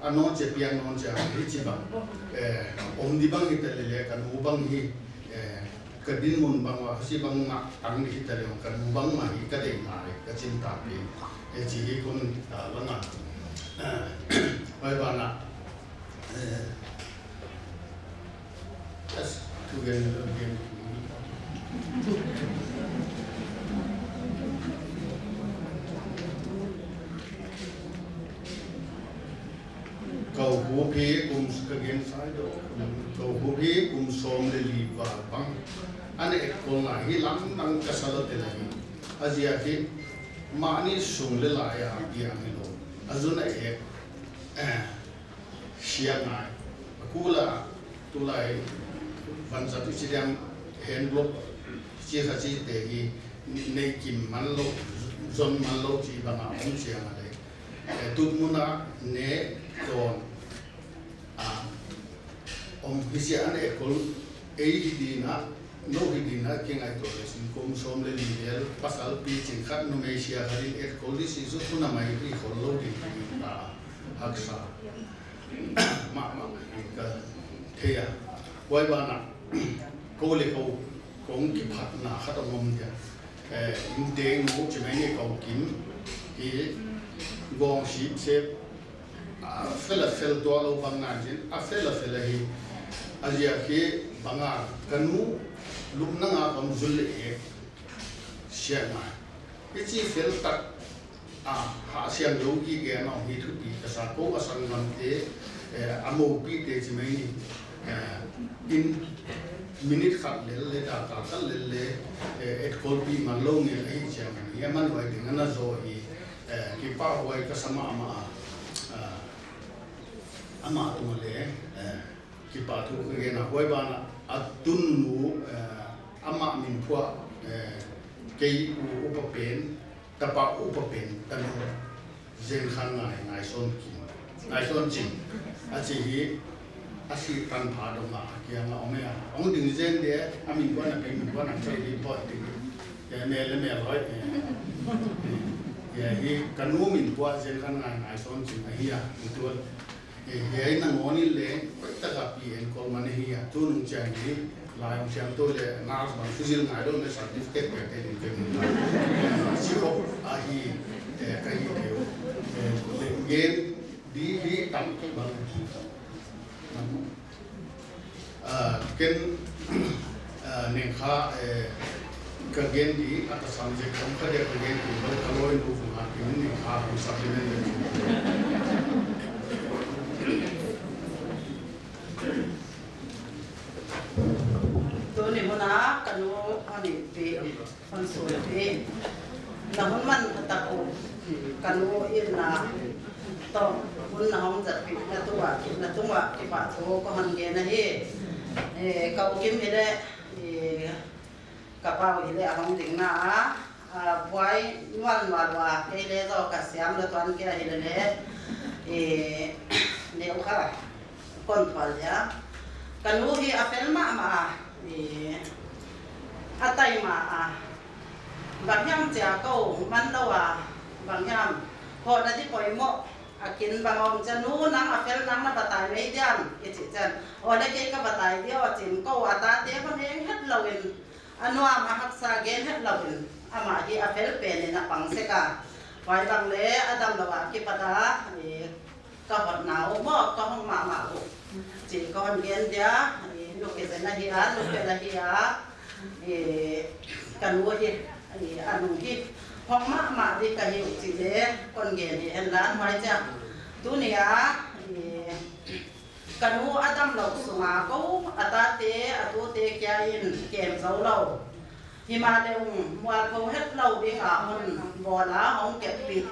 anon che piang non che hi chi bang om di bang hital le kan u bang hi kadin mun bang wa si bang na tang hi hital le kan u bang ma hi ka de ma ka chin ta pi chi hi kun ta la na oi ba na as tu gen cầu hú phí cùng cái gen sai đó cầu hú phí cùng xóm để lì và băng anh ấy còn là hi lắm đang cái sao đó thế này Asia thì mà anh sung lên lại à đi ăn nó azun ấy xiang này cú là tu lại văn giáo chỉ đem hẹn lúc chỉ là chỉ để cái này kim man lâu zon man lâu chỉ bằng ông xiang này tụt muốn là nè còn ông hisia anh ấy còn ấy đi na no đi na kinh ai tôi là xin công xóm lên level pasal pi chính khát Indonesia hari ấy còn đi xin số na mai đi còn lâu đi na hak sa mà cái thế à quay ba na câu lệ câu cũng kịp hạt na khát ông mông thế in tiếng ngũ chỉ mấy cái câu kiếm thì gong ship xếp fela tua lo bang na jin fela hi Asia ke banga kanu lum na nga kam zul e sia ma ichi fel tak ha siang lo gi ge na hi thu pi ka sa ko asang ngam te amo pi te chi mai ni in minute khat le da ka kal le et kol pi man lo nge ai sia ma ya man wai ding na zo hi ki pa wai ka sama ama tu le ki pa tu ke na hoi ba na atun nu ama min phua ke u pa pen ta pa u pa pen ta no zen khan ngai son chin a chi hi a si tan pha do ma ki ma ome a ong ding zen de a min kwa na pe min kwa na che di po ti ya me le me loi ya hi kanu min kwa zen khan ngai son chin a hi a tu ye na ngoni le ta ka pi en ko man hi tu nung chang ni la yong chang to le na ba physical ngai do le certificate pe te ni ke mun si ko a hi ka hi ke le gen di tam ke ba ken ne kha ka gen di ata subject kom kha de ka gen ki ba ka loi lu fu ha ki ni kha ku supplement tôi này muốn á cái nó anh ấy về phần số về là muốn mình thật tập cái nó yên là to bún là hông giật bị là tung ạ cái bà thô có hòn kia này he cậu kiếm gì đấy cặp bao gì đấy hông tính na quay ngoan ngoan cái đấy do cả xem là toàn kia thì đấy nếu khác con thoại nhá cái nụ hi apel mà tay mà bằng nhâm chả câu man đâu bằng nhâm họ đã đi coi mộ kiến bằng ông chân nụ nắng apel nắng nó bắt tay mấy đêm cái chị chân họ đã cái bắt tay đi họ chỉnh câu ta thế con em hết lâu in anh hoa mà học sa gen hết lâu in mà hi apel pen này là bằng xe cả vài bằng lẽ adam là cái bắt ta có vật nào mò có không mà chỉ còn gen dia lúc cái này hi lúc cái này hi cần mua gì ăn gì hoặc mà đi cái hiệu chỉ để con gen thì em làm hoài chứ tu này cần mua adam lộc sung câu ta tu te kia in kem sầu lâu thì mà đều mua câu hết lâu đi hôn bò lá không kẹp bị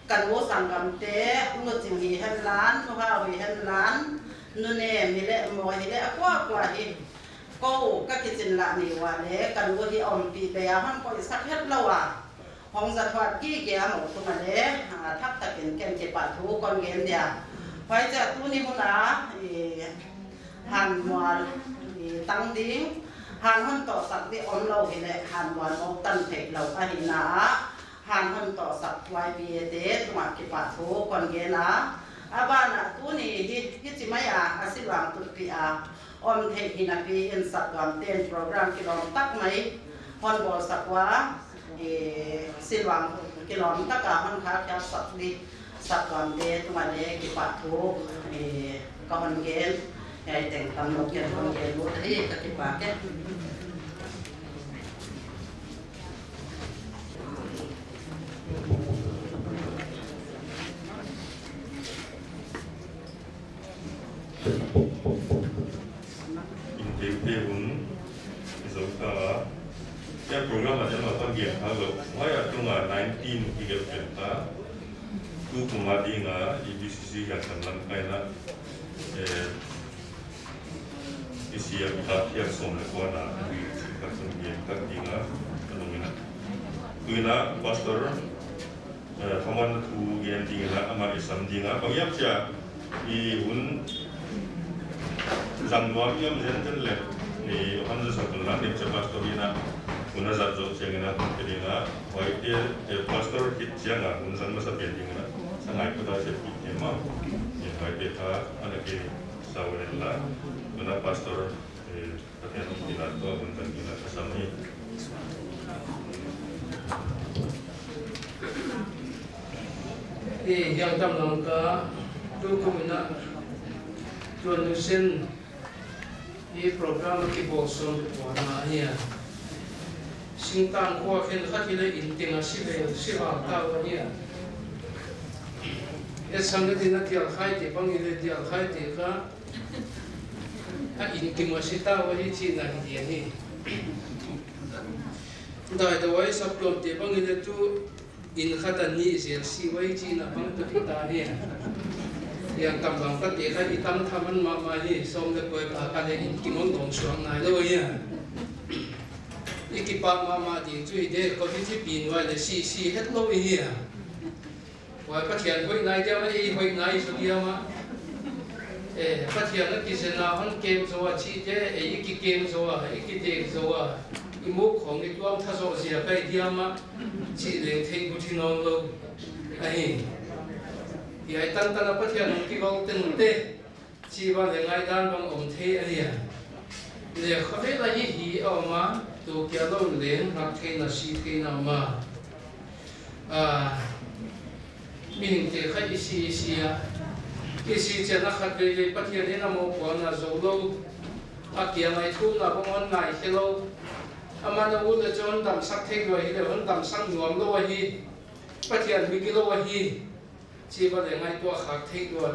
cần mua sản phẩm tế ngược chừng hì hen lán hoa hì hen lán nô nè mi lệ mồi thì lệ quá thì câu các cái chuyện lạ này hòa lẽ cần mua thì ông bị bé hắn coi sắc hết lâu hong giật hoạt kỹ kia một tụi mà lẽ thắp ta kiến kem chế bát thú con game đi phải chả tu ni muốn hàn mùa tăng tiếng hàn hơn tỏ sắc đi ông lâu thì lệ hàn mùa ông tân thể lâu hi na hàn hơn tỏ sắc quay bìa thế tụi mà cái bát thú con game abana tu ni hi chi mai asilang tu pi om the hinapi in satwam ten program kilom tak mai hon bol sakwa silwang kilom tak hon kha kya satli satwam de tumale ki pathu ka hon gen ai teng tam lo ken hon gen lo thei ka ki pa ke 대부분 그래서 그 프로그램 아주 어떤 게 하고 와야 동안 19 이게 됐다 그 구마디가 EBCC가 전남가이나 이시야 비타피아 손을 거나 같은 게 각기가 그놈이나 그나 파스터 가만 두 개인가 아마 있음디가 거기야 이운 Zangwa yang menjadi leh ni orang sesuatu lah ni cepat storyna guna zat jengena kedina baik dia pastor kitchen lah guna sama seperti guna sangat kuda seperti tema yang baik dia anak ini sawirlah guna pastor pakaian kita tu guna kita kesami yang dalam langkah dokumen tuan ini program kita bosan warna ni singtang kuah kan hati integrasi sila tahu ni sangat tidak dialhai di panggil dialhai di ka integrasi tahu ni cina dia ni dah dawai sebelum di panggil tu inkhatan ni siwai cina panggil kita ni yang tambang pati kan hitam taman mama ni som de koi ada kimon dong suang nai lo ya ikipa mama di cui de ko ti pin wa le si het lo ya wa patian hoi nai ja ma hoi nai so dia ma patian na ki se na hon kem so wa chi je iki kem so wa iki de so wa imu khong ni tuam tha so sia kai dia ma chi le thei ku thi non lo ai ya tan tan apa dia nak kau tente ciba lengai dan bang om the alia le khabe la hi oma tu kia lo len rak the na si the na ma min te khai si ya isi chana khat le pathia ne na mo ko na zo lo akia mai thu na bang on nai hello amana u le chon dam sak the lo hi le hon dam sang nuam lo hi pathia mi ki lo hi ciba lengai tua khak thei tua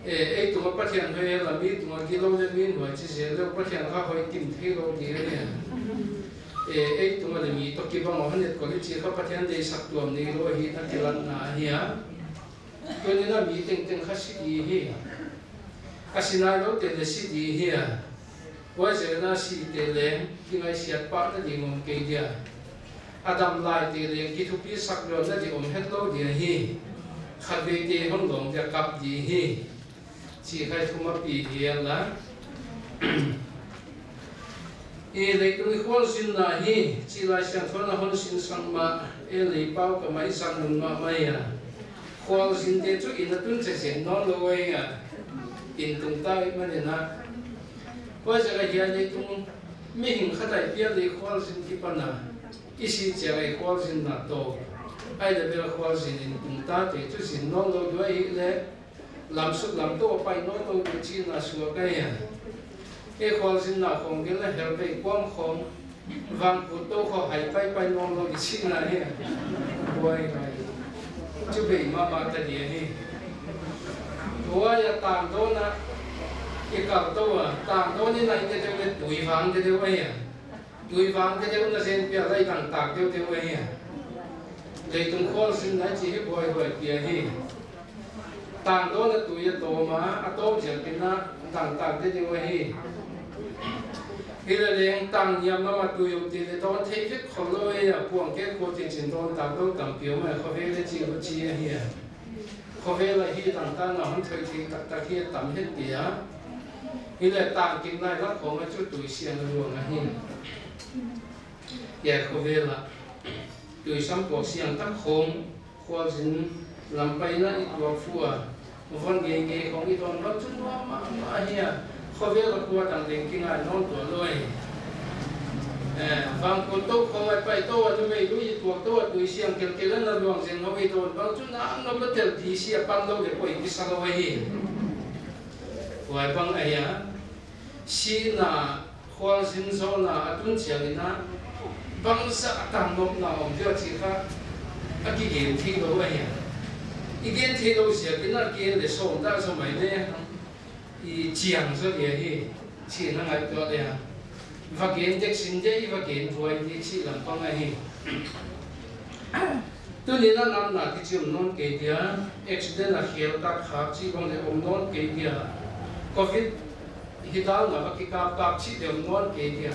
ai tu pathian hoi la mi tu ki lo le min hoi chi se lo pathian kha hoi kim thei lo di ne ấy tụi mình mi to kia bằng họ hết có cái chuyện các bạn thấy đây sắp tuần này rồi hi ta kiran na hi à cái này là mi tiếng khác gì hi asinai lo te le si di hi à wa je na si te le ki ngai siat pa na di ngom ke dia Adam lai te le ki thu pi sak lo na di om het lo dia hi khat ve te hong dong dia kap di hi chỉ khai thu ma pi hi la e le tu ni khol sin na hi chi lai sian thon na hon sin sang ma e le pau ka mai sang mun ma mai à khol sin te chu in na tun che se no lo we à in tung ta ma ne na wa ja ga ya le tung mi hin khatai pia le khol sin ki pa na isi che ga khol sin na to ai le be khol sin in tung ta te chu sin no lo do ai le lam su lam to pai no lo chi na su ga ya e khol sin na khong ge la hel pe kwam khong vang pu to kho hai pai no lo chi na he wai gai chu be ma ta di he ya tang do na cái cầu to à tang do ni này cái tuổi vàng cái điều ấy à tuổi vàng cái điều nó xem bây giờ tang tang điều ấy à để tung khol xin lại chỉ cái bồi bia hi tang do là tuổi to mà to chỉ cái na tang tang cái điều ấy khi là liền tang nhầm nó mà tuổi thì để to thấy biết không lôi à buông cái cô thì chỉ to tang do tầm biểu mà không biết cái gì có chi hi à có vẻ là khi tang ta nó không thấy thì ta khi tầm hết bia khi là tang kinh này nó có một chút tuổi xiên luôn à hi ya có vẻ là tuổi sắm bộ xiên tắc khom khoa dính làm bay nó ít vào phua von nghề không ít von nó chút mà hi à có vẻ là qua tang linh kinh này nó tuổi rồi vang con tốt không ai bay tốt thì mấy đứa tuổi xiên kiểu nó luồng dính nó bị tốt vang chút nó có thể đi xiên ban lâu để quay đi sang đâu hi vang ấy à si na khoa sin so na atun chiang na bang sa tang nop na om dio chi kha a ki gen thi lo ai ya i gen thi lo sia ki na ki le so da so mai ne i chiang so ye hi chi na ngai to le ya va gen tek sin je va gen voi ni chi lam pang ai hi tu ni na nam na ki chim non ke dia accident la khel ta kha chi bang le om non ke dia covid hidal na ki kap chi de ngon ke dia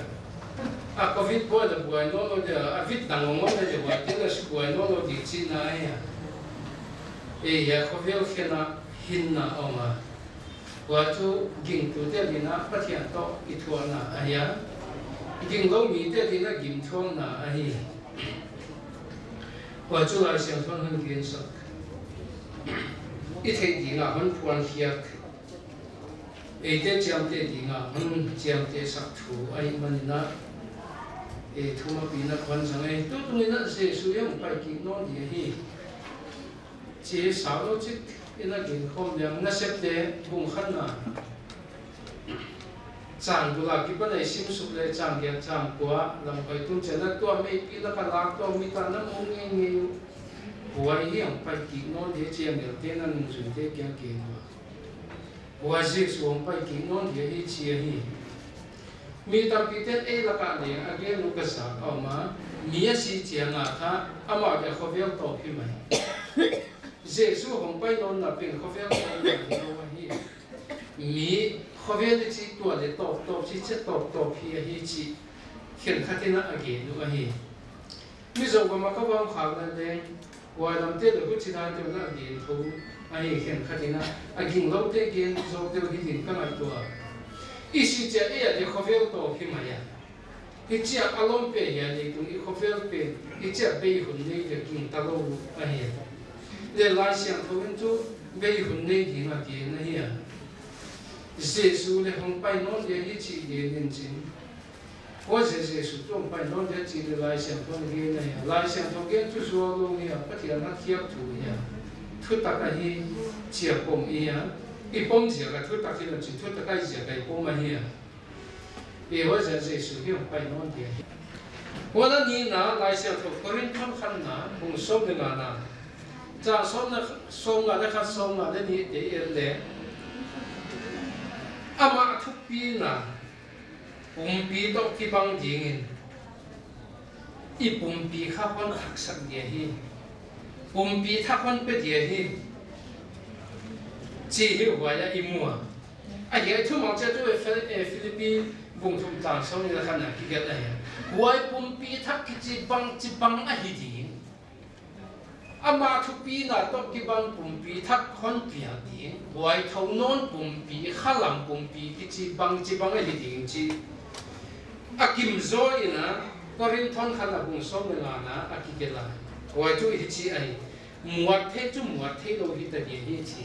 a covid boy da boy no lo de a vit dang ngon de boy ke da boy no lo di chi na ya e ya covid khena hin na oma wa chu ging tu de ni na pathian to I thua na a ya ging lo mi de ni na gim thong na a hi wa chu la siang thon han gen sak I thei di na han phuan hiak e te chiam te di nga hun chiam te sak thu ai manina e thuma pi na khon sang ai tu tu na se su yang pai ki no di hi che sa lo chi ina gen khom yang na sep te bung khan na chang du la ki pa nei sim su le chang ya chang kwa lam pai tu che na to me pi na ka lak to mi ta na mu nge nge huai hi yang pai ki no de chiam ya te na nu su te kya ke no wa ji suom pai ki non ye hi chi hi mi ta pi te e la ka ne age lu ka sa ma mi ya si chi nga kha ama ya kho vel to pi mai jesu hong pai non na pin kho vel to hi mi kho vel chi to le to chi che to pi hi chi khen khatina age lu hi mi zo ma ka wang kha na le wa lam te le hu chi na te na age thu ai khen khatina aging lo te gen zo te hi din ka mai to isi cha e de khovel to hi ma ya hi cha alom pe ya ni tu i khovel pe hi cha be hun nei de king ta lo ai le la siang to wen chu be hun nei di ma ke na hi ya jesu le hong pai non de hi chi de nin chin wa jesu tong pai non de chi le la siang to ge na ya la siang to gen chu so lo ni ya pa ti na khiap tu ya thu ta ka hi chia pom ia I pom chia ka thu ta ki lo chi thu ta kai chia kai pom ma hi e wa ja je su hi pai non dia wa na ni na lai sia tho korin thon khan na bung som de na cha som na kha som na de ni de er le ama thu pi na pi to ki bang ding in i pumpi kha kon thak sak dia hi pumpi tha kon pe dia hi chi hi waya i mua a ye thu mang cha tu Philippines bung thum tang so ni la khana ki get la ya wai pumpi thak ki chi bang a hi di ama thu pi na to ki bang pumpi thak kon pia di wai thau non pumpi khalam pumpi ki chi bang a hi di chi akim zo ina korin thon khana bung so me la na akikela wai tu hi chi ai muat the chu muat the lo hi ta di hi chi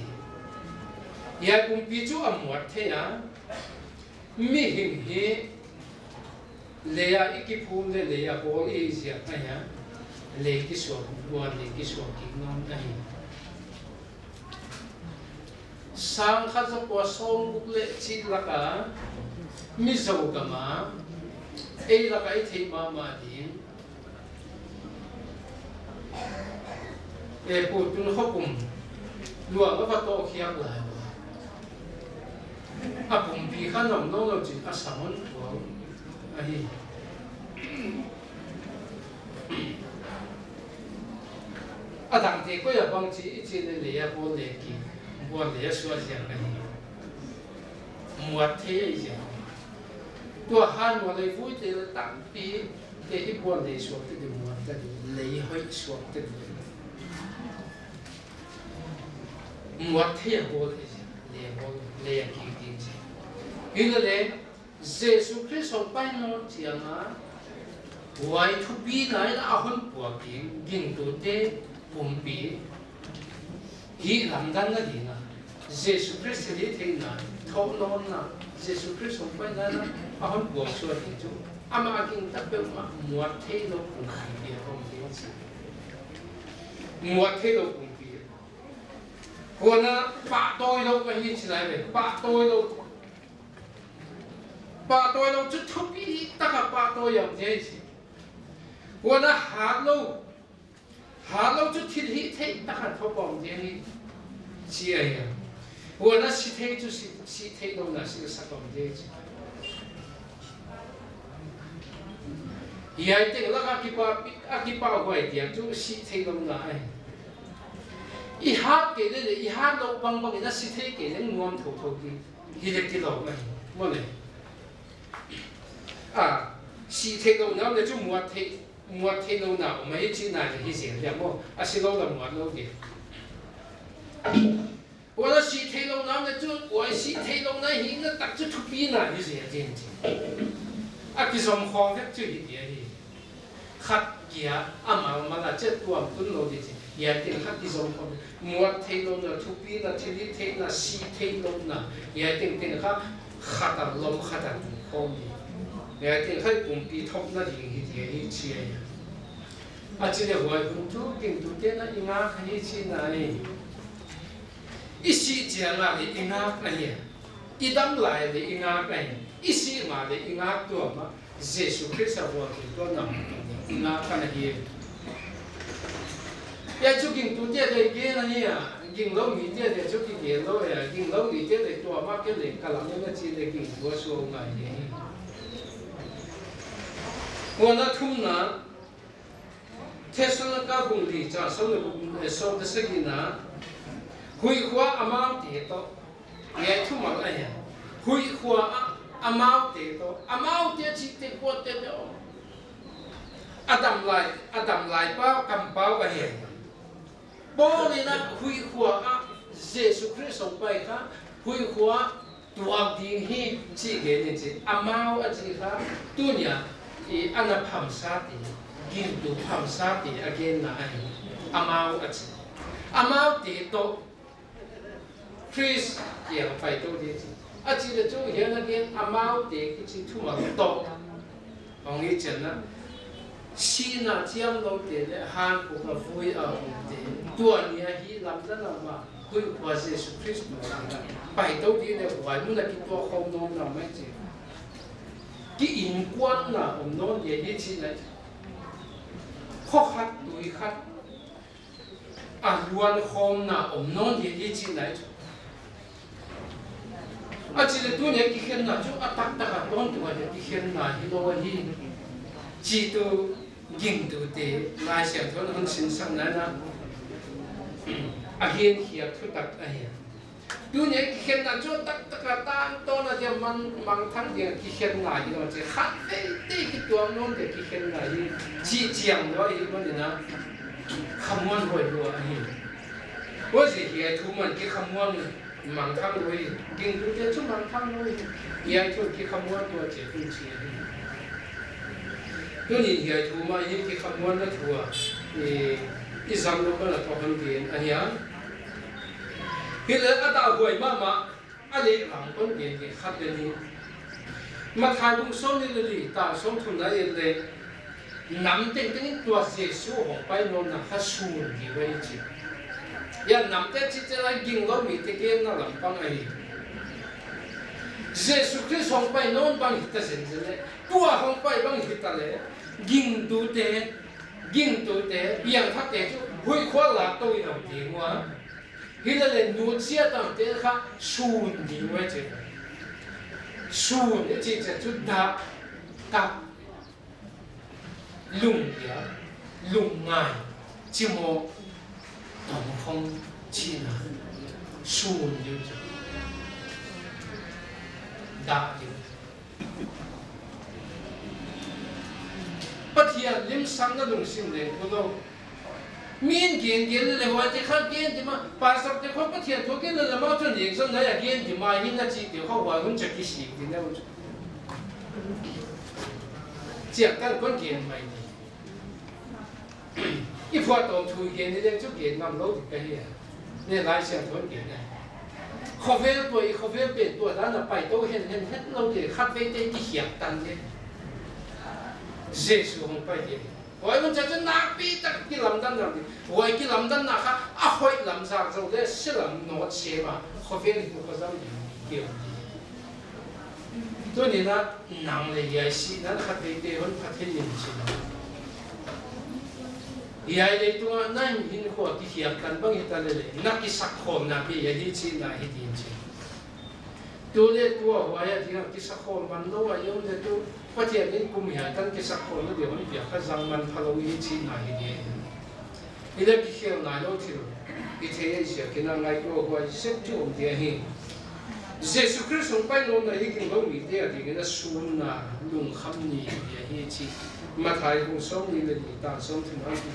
ya pumpi chu amuat the ya mi him hi le ya ikipum le ya bol e sia ta ya le ki so buan le ki so ki non ta hi sang kha zo ko song buk le chi la ka mi zo ka ma e la ka i thei ma din e pu tun hokum lua ga fa to khiak la a pumpi kha nom no lo chi a samon ko a hi a dang te ko ya bang chi chi le ya bo le ki bo le so sia ka hi muat the ai sia tua han mo le vui te tang pi te hi bo le so te de muat te le hoi so te muat the bo le le bo le ya ki tin chi ile le Jesus Christ on pai no chianga wai thu pi nai la hon po ki ging tu te pumpi hi lam dan na di na Jesus Christ le thei na thau non na Jesus Christ on pai na a hon po so ti chu ama king ta pe ma muat thei lo pumpi ye hom ti chi muat thei lo pumpi ko na pa toi lo ka hi chi lai le pa toi lo ba tôi đâu chút thúc ý tất cả ba tôi làm thế gì, tôi đã hạ lâu chút thịt hít thế tất cả thâu bỏng thế gì, gì ấy à, tôi đã xịt thế chút xịt thế đâu là xịt sắc bỏng thế gì, vậy thì là cái bao quay tiền chút xịt thế đâu là ai, ít hát cái đấy ít hát đâu bằng cái nó xịt thế cái nó ngon thâu đi, cái lâu này, mọi người à si thế đâu nào để chúng muat thế đâu nào mà hết chi này thì hết tiền đẹp không à si lâu là muat lâu gì我那si thế đâu nào để chúng我si thế đâu này hiện nó đặt cho thục bi này hết tiền tiền à cái dòng khoang hết chưa hết tiền đi khát kia à mà là chết tuồng tuấn lâu gì giờ tiền khát cái dòng khoang muat thế đâu nào thục bi là thế là si thế đâu nào giờ tiền khát à lom khát à không gì ngày thì thấy cùng bị thóc nó thì gì chi à chỉ là hỏi cũng chú kinh tu tiên là ingá hay chi này ít sĩ chuyện là để ingá này ít đâm lại để ingá này ít sĩ mà để ingá tua mà Jesus Christ là vua thì tua nằm ingá cái này bây chú kinh tu tiên để cái này à kinh lâu nghỉ tiên để chú kinh nghỉ lâu à kinh lâu nghỉ tiên để tua mà cái này cả làm những cái chi để kinh vua số ngày我那土呢，天生那个工地长收的收的是个呢，会花阿妈地多，也土嘛哎呀，会花阿妈地多，阿妈地只地过地多，阿ดำ来包咁包个嘢，包你那会花啊，耶稣基督ไปค่ะ会花ตัวดิ่งที่จีเกนี่จีอามาอาจีค่ะตัวเนี่ยอันนั้นพัมซาติกินดูพัมซาติอาเกนนะอามาอาจีอามาติโตคริสเกี่ยวไปตัวนี้จีอาจีจะจูเห็นอาเกนอามาติก็จีทุ่มโตของนี้เจนนะชีน่ะเจียมเราเตะฮันปุกมาฟุยเอาเตะตัวเนี่ยฮีลำนั้นมาคุยว่าเยซูคริสต์มาไปตัวนี้เนี่ยวันนู้นกินตัวเขาโน้นเราไม่เจอกิอินกวนน่ะผมโน้นอย่างนี้ที่ไหนข้อขัดตุยขัดล้วนคอมน่ะผมโน้นอย่างนี้ที่ไหนจีนตัวเนี่ยกิเห็นน่ะจู่ตักต้นตัวเนี่ยกิเห็นน่ะฮิโลฮีจีตัว ging tu te lai sia thon hun sin sang na na again hiệp thu tak ai tu nhảy khen na cho tak tak ta to na dia mang thang dia ki khen na hi no che khat te ki tuam non te ki khen na hi chi chiang do hi mon na khamon hoi lo hi wo si hi thu man ki khamon mang thang lo hi ging tu te chu mang thang lo hi ya thu ki khamon to che tu chi tu ni hi thu ma hi ki khamon na thu i zam lo na to han din a ya khi lên ở đảo hồi mà anh ấy làm con gì thì khác đến đi mà thay bung sống điเลยta sống thùng nàyเลยnắm tên cáiตัวเสียสู้ของไปโน่นนะฮัสูนที่ไว้จีอย่านำแต่จิตใจกินเรามีแต่เกมนั่นหลังปังไอ้เยซูคริสต์ของไปโน่นปังหิตเส้นเลยตัวของไปปังหิตเลยกินตัวเตะอย่างทักเตะจุหุ่ยขวาหลักตัวเราดีกว่าฮิลเลนนูเซียตั้งแต่ข้าสูนดีไว้เจ้าสูนนี่จีจะจุดดับกับลุงเดียลุงง่ายจิโมต่อมคงชีนาสูนอยู่จ้ะดับอยู่ปัทยาลิมสังกัดลุงสิมเลนกุโลมีนเกียนเลยว่าที่ข้าเกียนที่มาภาษาที่เขาปัทยาทุกเกียนเลยมาจนอย่างนั้นเลยเกียนที่มาหินนั่นจีเดียวเขาว่าคุณจะกิสิที่นั่นเจ้ากันคนเกียนไม่ดีอีพอตอนทุยเกียนนี่เรื่องชุกเกียนนำเราถึงไปเหี้ยเนี่ยหลายเสียงคนเกียนเนี่ยเขาเวลเป็นตัวนั้นน่ะไปโตเห็นเราเดี๋ยวคัดเวทีที่เขียบตันเนี่ยเยซูคงไปเหี้ยว่ามันจะนักปีตะกิลำดันนั่นว่ากิลำดันนะค่ะอ่ะหอยลำจากเราเลยสิลำโน้ตเชื่อมาเขาเวลที่เขาจะมีเกี่ยวตัวนี้นะนางเลยยายสินั่นคัดเวทีคนพัฒนินสินะยายเลยตัวนั่นหินหัวที่เขียบกันบางเหตุอะไรเลยนักกิสักคนนักปียาดีสินะฮิดินสิตัวเล็กตัวหัวยาที่นักกิสักคนมันโน้ว่ายังจะตัวประเทศนี้กูมีหาตั้งกิสักคนแล้วเดี๋ยวมันเบียดข้าจังมันพะโล้ฮิสินะฮิดินนี่เด็กที่เขียนนายโน้ตที่ที่เทียนเสียกินอะไรตัวหัวเซ็ตจุ่มเดียหินเยซูคริสต์ไปโน่นนะฮิกินเรามีเดียที่กันนะสูนนะลุงคำนี้เดียฮิสิมาถ่ายบุญส่งนี่เลยตาส่งถึงอันที่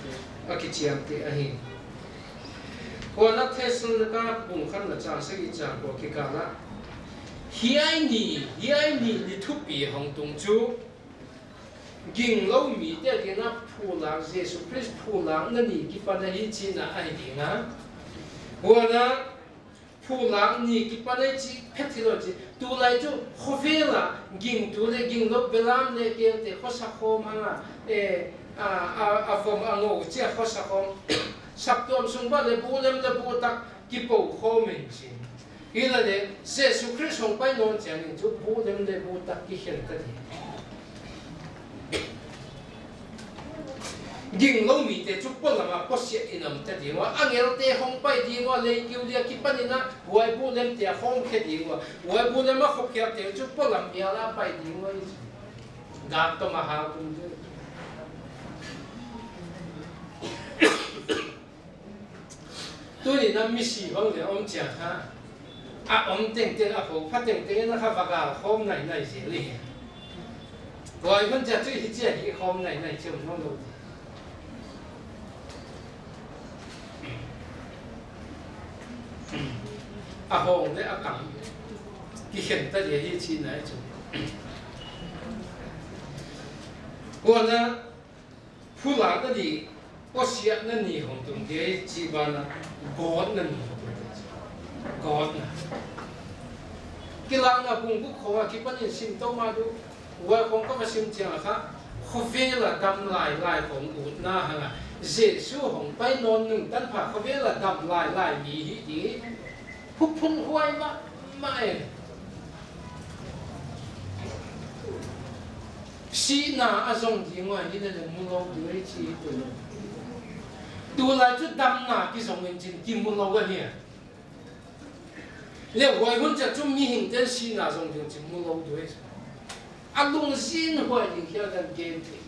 อากิจยังเตะหินคนนักเทศน์ก็บุญขันละจางสักจางบอกกิกาละเฮียนี่ลิทุปีของตรงจูกินเรามีเดียกันนะผู้หลังเยซูคริสต์ผู้หลังนั่นนี่กิปันฮิจินะไอ้ดีนะคนนะผู้หลังนี่กิปันฮิจิเพชรโลจิตัวไรจูโคเฟล่ะกินตัวเลยกินลบเวลาเนี่ยเกี่ยวกับข้อสักโคมังอ่ะฟอมอ่ะงูเจ้าข้อสักโคสักตัวสุ่มบ้านเลยบูเล่มตักกิปโอโคมินจิอีละเนี่ยเยซูคริสต์ของไปโน่นเจ้านี่จูบูเล่มตักกิเห็นตัดยิงเรามีแต่จุดปนละมาก็เสียอินามแต่ดีว่าอันเงี้ยเตะห้องไปดีว่าเลยคิวเดียคิดปันนี่นะวัยบุญเล่นเตะห้องแค่ดีว่าวัยบุญเล่นมาขบเขียบเตะจุดปนละเมียละไปดีว่าดาบต้องมาหาคุณเจ้าตัวนี้นะมีสี่ห้องเลยอมเจ้าฮะอ่ะอมเต็งอ่ะผมพัดเต็งนะครับว่ากาห้องไหนเสียเลยวัยมันจะช่วยที่จะที่ห้องไหนเชื่อมน้องดูอาหงและอากังที่เห็นแต่เดี๋ยวที่ชี้ไหนจุดวันนั้นผู้หลังนั่นดีก็เสียนั่นนี่ของตรงที่จีบานะกอดนั่นกอดนะกิลังนะปุ่งกุขวาคิดว่านี่ซิมโตมาดูว่าคงก็มาซิมเจียงค่ะเขาเวลาดำลายของอุดหน้าฮะเจสูของไปนอนหนึ่งตั้งผ่าเขาเวลาดำลายมีดีพุ่นห้วยมาไม่สีหน้าอาจงที่ว่าที่นั่นมุลงด้วยชีตัวอะไรจุดดำหน้าที่ส่งเงินจริงที่มุลงกันเนี่ยเรียกว่าคนจะจุ่มมีหินเดินสีหน้าส่งจริงมุลงด้วยอาลงสีนห้วยที่เขาจะเก็บที่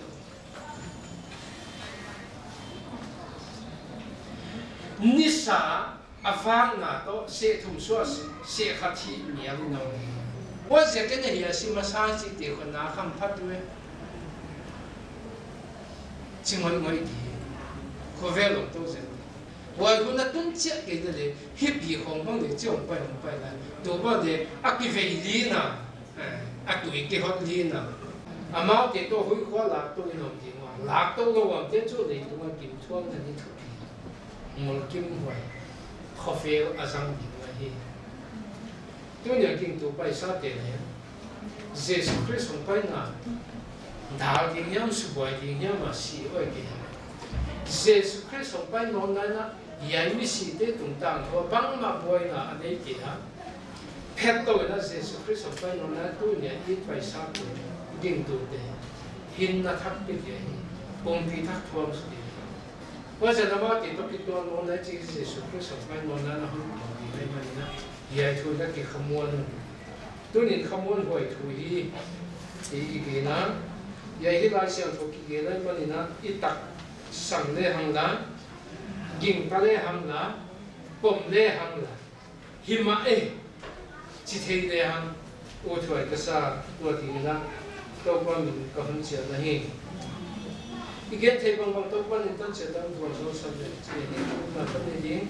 nisa afang na to se thum so se khathi niam no wa je ke ne ya si masa si te ko na kham phat we chingoi ngoi di ko velo to je wa gu na tun che ke de le hi bi hong hong le chong pai la do ba de aktive li na akui ke hot li na amao te to hui ko la to no ji wa la to lo wa te chu le to ma kim chuang na ni thu ngol kim hoi khofel azang bi wa hi tu nya king tu pai sa te ne Jesus Christ hong pai na da ding yam su boy ding yam ma si oi ke Jesus Christ hong pai no na na yai mi si te tung tang ko bang ma boy na anei ke ha pet to na Jesus Christ hong pai no na tu nya i pai sa te ding tu te hin na thak pe ke pong pi thak thom su teว่าจะนำมาติดต่อติดตัวโน้นและจีเสียสุขสมบัติโน้นนั้นหุ่นของดีไม่มันนะยายทุนนักกิขมวนตัวนี้ขมวนหอยถุยอีกนะยายที่ลายเสียงถูกกิเลสมันนี่นะอีตักสั่งเล่หังละยิงปลาเล่หังละปมเล่หังละหิมะจิตเฮเล่หังโอ้ถอยกระซ่าตัวทีนะตัวความมีกับหุ่นเสียนะเฮอีกเทปบางตัววันนี้ต้นเสียตั้งตัวเราสำเร็จที่นี่มาเป็นยิง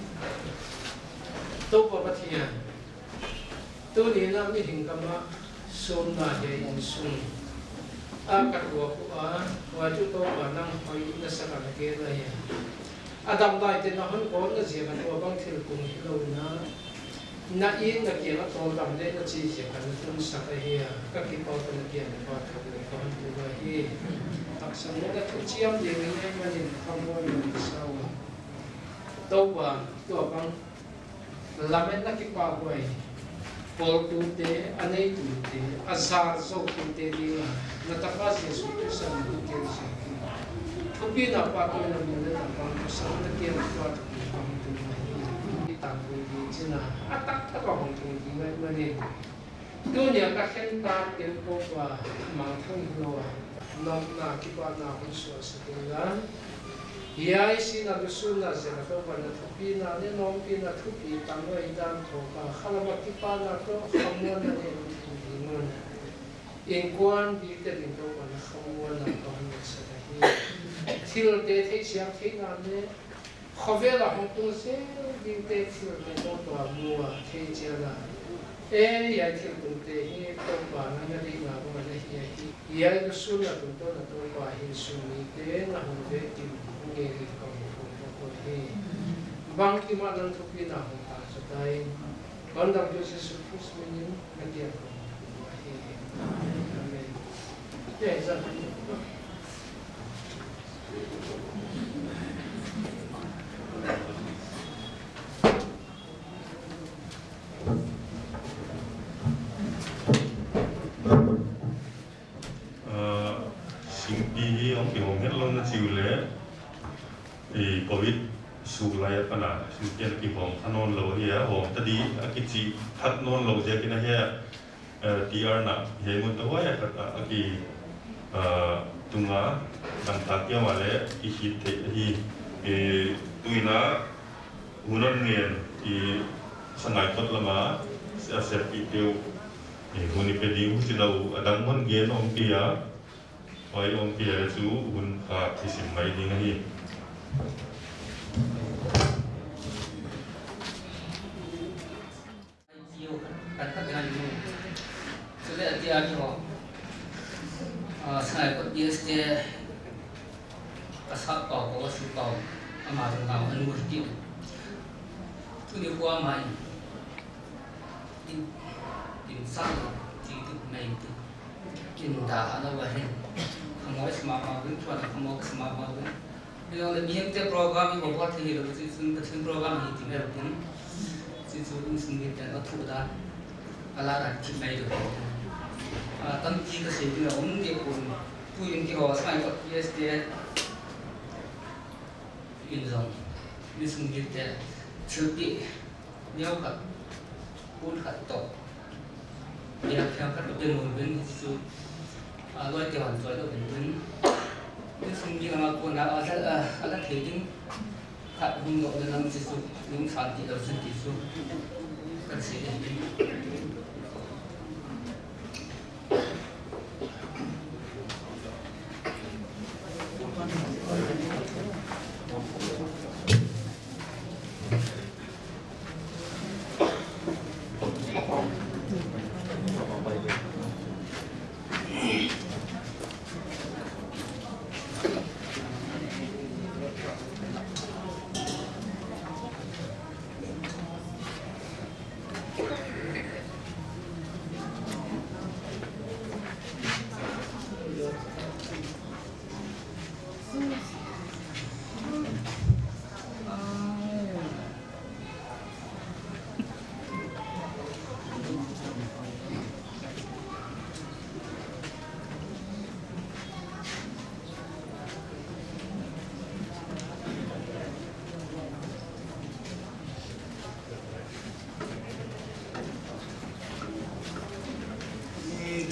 ตัวปฏิญาณตัวนี้นะไม่ถึงกับว่าส่วนมาเยี่ยมส่งอากัดหัวกูว่าจุดตัวนั่งคอยนักสักการะเกล้าอย่างอาดัมได้แต่ละคนก่อนก็เสียกันตัวบางทีเราคงเรานะนักยิงนักเกี่ยวกับตัวดำเล่นนักชี้เสียกันต้นสักเฮียก็คิดเอาตัวนักเกี่ยวกับตัวทำเลยก่อนตัวเฮียสังเกตทุกเชี่ยมเดียงนี้มันยังขโมยมันเศร้าตัวบางลำเอ็นนักกิปาหวยปอลตูเตอันนี้ตูเตอาซาร์โซตูเตดีนัตตาเสียสุดที่สันตุเกลสิทุกปีนับปากมันมีเรื่องบางสังนักเกี่ยวกับตัวบางตัวที่ต่างกันดีจีน่าอัตตะก็บางตัวดีมันนี่ตัวเนี่ยก็เห็นตาเกี่ยวกับว่ามังทั้งโลกน้องนาคิดว่านาคนสวยสุดเลยยายสินาดูสุนัขเจ้าตัววันนั้นทุกปีนาเนี่ยน้องปีนาทุกปีตั้งไว้ด้านทว่าข้าราชการที่ป้านาก็ขโมยนั่นเองทุกปีมันเองกวนดีแต่ดินตัววันขโมยนั่นก็ไม่ใช่ที่เราเตะที่เชียงที่นั่นเนี่ยเขาเวลาของตัวเสียดีแต่ที่เราเป็นตัวมัวที่เจ้าละยายที่ตัวเตะที่ตัวบ้านนั่นดีมาประมาณนี้ยายดูสุนัขตัวนั้นตัวบ้านหินสุนีเตะนะหุ่นเด็กที่เงี้ยก็มีคนที่บางที่มานั่งทุกปีนะหุ่นตาสุดท้ายก่อนดังจุดสุดที่สุดนี้นั่นเดียวกันเนี่ยจะสิวเลยโควิดสูไลปนาสิเกี่ยวกับของถนนโลเฮียของตดีอากิจิถนนโลเจกินะเฮียทีอาร์น่ะเฮมุนตัวya kata aki tunga dan takya male isi te hi tuina hunan ngien i sangai tot lama asep iteu huni pedi husilau adang mon gen om kia oi om kia chu hun kha isim mai ding hi sai có điều gì các sản phẩm có sự bảo mà chúng ta ăn một chút thứ điều qua mai tin sang chỉ được này được kinh đã nó vậy không có smart mà cũng cho không có smart mà cũng bây giờ mình cái program mình có thể là cái program này thì là cũng chỉ số những sinh viên nó thu đã là chỉ này được tâm trí cái gì là ông địa phương tôi những cái họ sai có PST in dòng như sinh viên thế chưa bị nhau cả bốn khát tổ để theo các đối tượng người bên số loại tiền hoàn rồi đó bên như sinh viên mà còn đã ở rất thế nhưng khát hung ngộ nên năm chỉ số những sản thị ở dân tỷ số cần sẽ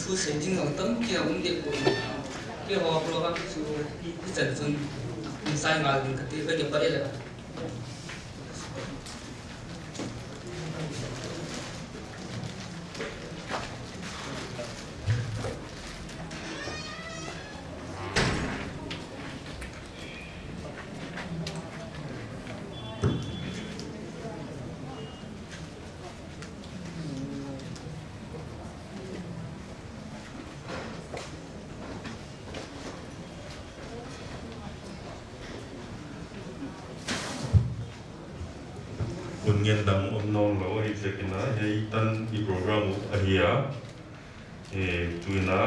thu sinh chính lòng tâm kia cũng đẹp của kia họ pro các sự cái trận dân sai ngal thì cái cái điều vậy là Kungen dam non lo hi sekina hei tan I program ahia tuina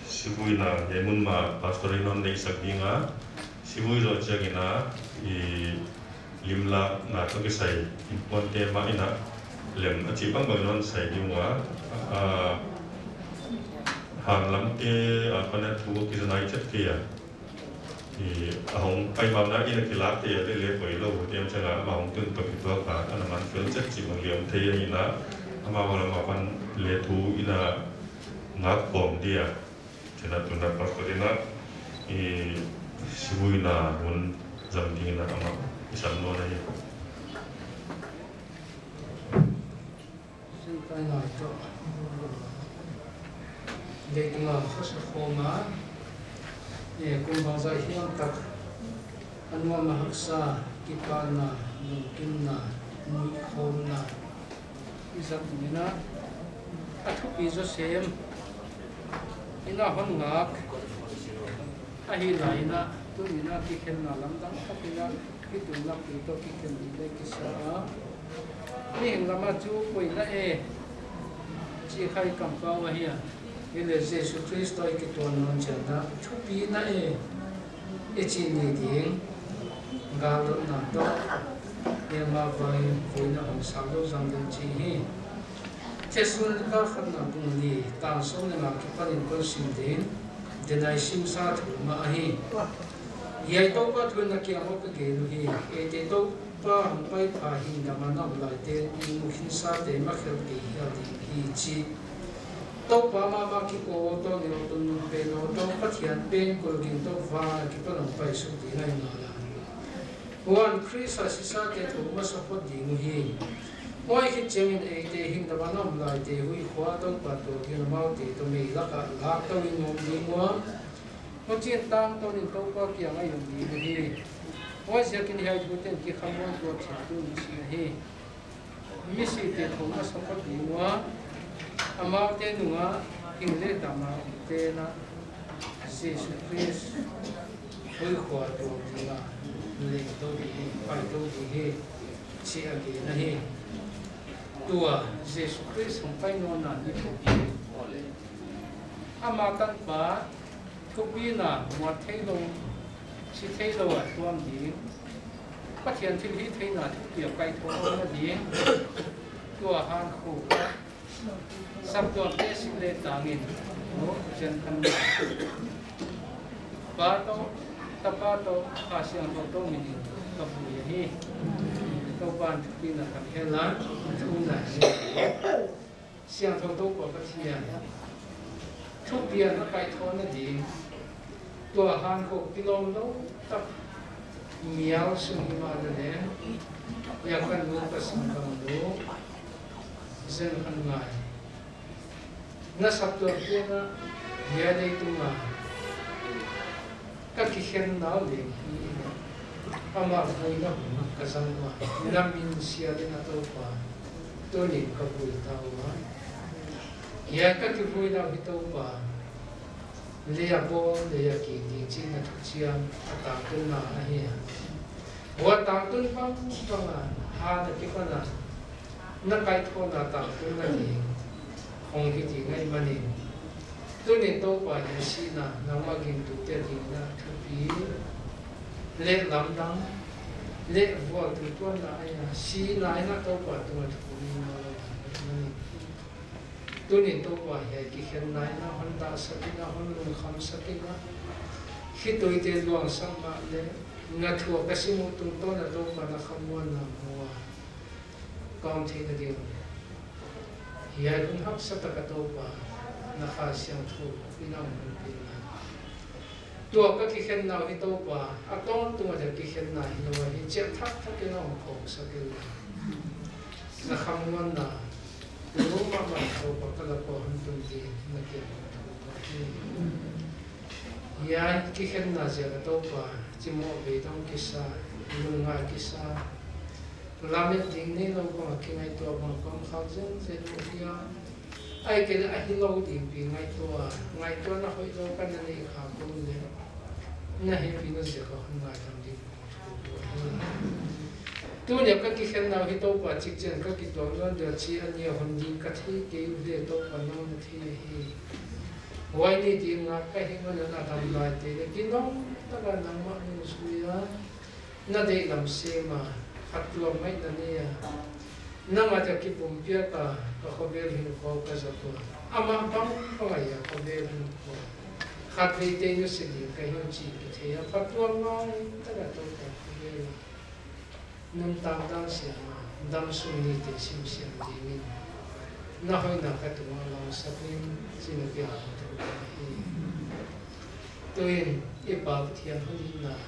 sibuina yemun ma pastorinon nei sakdinga sibui ro chagina limla na to ke sai imponte ma ina lem achi bang bang non sai diwa han lam te apana thu ki zanai chat ke ya hong pai mam na ina kilak te le le koi lo tiam changa ma hong tun to ki to ka ana man fel chat chi mang liam the ina ama wala ma pan le thu ina ngak pom dia chena tuna pastorina sibuina mun zam ding na ama isam no na ya xin tay nói cho để tụi nó có sự khô má để cùng vào giải hiểm tắc anh mà học sa kipan na mungkin na mui khom na isam ni na athu piso sem ina hon ngak ahi lai na tu ni na ki khen na lam dang thapina ki tu na ki to ki khen ni le ki sa ni heng lama chu koi la e chi khai kam pa wa hi ile Jesus Christ toi ki ton non chana chupi na e chi ni ding ga lo na to e ma vai voi na hong sa lo jang den chi hi chesun ka khan na bung ni ta so ne ma ki panin ko sim den denai sim sa thu ma hi yai to pa thun na ki amo ka ge lu hi e te to pa hong pai pha hin da ma na lai te ni mu hin sa te ma khel ki ya di hi chi to pa ma ki ko to ni lo tun pe no to pathian pen ko gin to va ki pa long pai su ti nai na la wan Chris asisa te thu ma so po di mu hi moi hi chemin e te hin da ba nom lai te hui khwa to pa to ki na mau te to me la ka la to ni nom ni mo no chen tang to ni to pa ki ang ai yong di mu hi moi se kin hai ju ten ki khamon to chi tu ni si hi mi si te thu ma so po di mo amau te nunga ingle tama te na Jesus Christ hui khwa to dinga le to di pai to di he chi age na he tua Jesus Christ hong pai no na ni to bi ama kan pa to bi na mo thei lo si thei lo a tuam di pathian thil hi thei na thu pi kai tho na di tua han khu sắp tuần thế xin lên tàng nghìn nó chân thân ba to tập ba to khá xiang to mình tập bùi hi to ban thực pin là tập hết lá thu này xiang to của các chị thu tiền nó cái thon nó gì tua hàng cổ kilo lâu tập miao sung imanane yakan lu pasangkam lu zen angai na sabtu apena dia dei tunga kakikhen nau le ama voina kasangma namin siya din ato pa toni kabul tawa ya kakivoina bitaw pa leya po leya ki chi na thuchiam atakun na ahiya wa takun pang panga ha na kipana na kai tho na takun na ni hong hi ti ngai mani tuni to pa ya sina na maging tu te ding na thupi le lam dang le vo tu to na aya si na na to pa tu ma thu ni ma mani tuni to pa ya ki khen nai na hon da sakina hon lu kham sakina hi toi te luang sam ma le nga thu ka simu tu to na to pa na khamwa na mo kaum thi na ding ya kun hak sa ta ka to pa na kha siang thu pinang pin to ka ki khen na hi to pa aton tu ma ki khen na hi no hi che thak thak ke no ko sa ke na khamwa na Rumah macam apa pohon tinggi nak yang kihen nazar atau apa cuma bedong kisah lunga kisah lamet tinggi lo kong kingai tua bang kong khawzen sedukia ai kena ahilo dimpi ngai tua nak hoi lo kan ni khapun le na happy na zeko ngai tam di tu nhập các cái khen nào thì tôi quả trực diện các cái đoạn đó được chỉ anh nhiều hơn đi các thứ cái về tôi quả non thì ngoài đi thì ngã cái hình nó là làm lại thì cái nó tất cả nằm ở những suy á nó để làm xe mà phát luôn mấy lần này nó mà cho cái bụng bia cả có về hình có cái gì đó ama bang cái gì có về hình có phát về thì nó sẽ đi cái hình chỉ cái thế phát luôn nó tất cả tôi có về nung tam dang siya dam suni te sim siya dimin na hoy na katuma lang sa pin sinabihan ko tuin ibab tiyan hulin na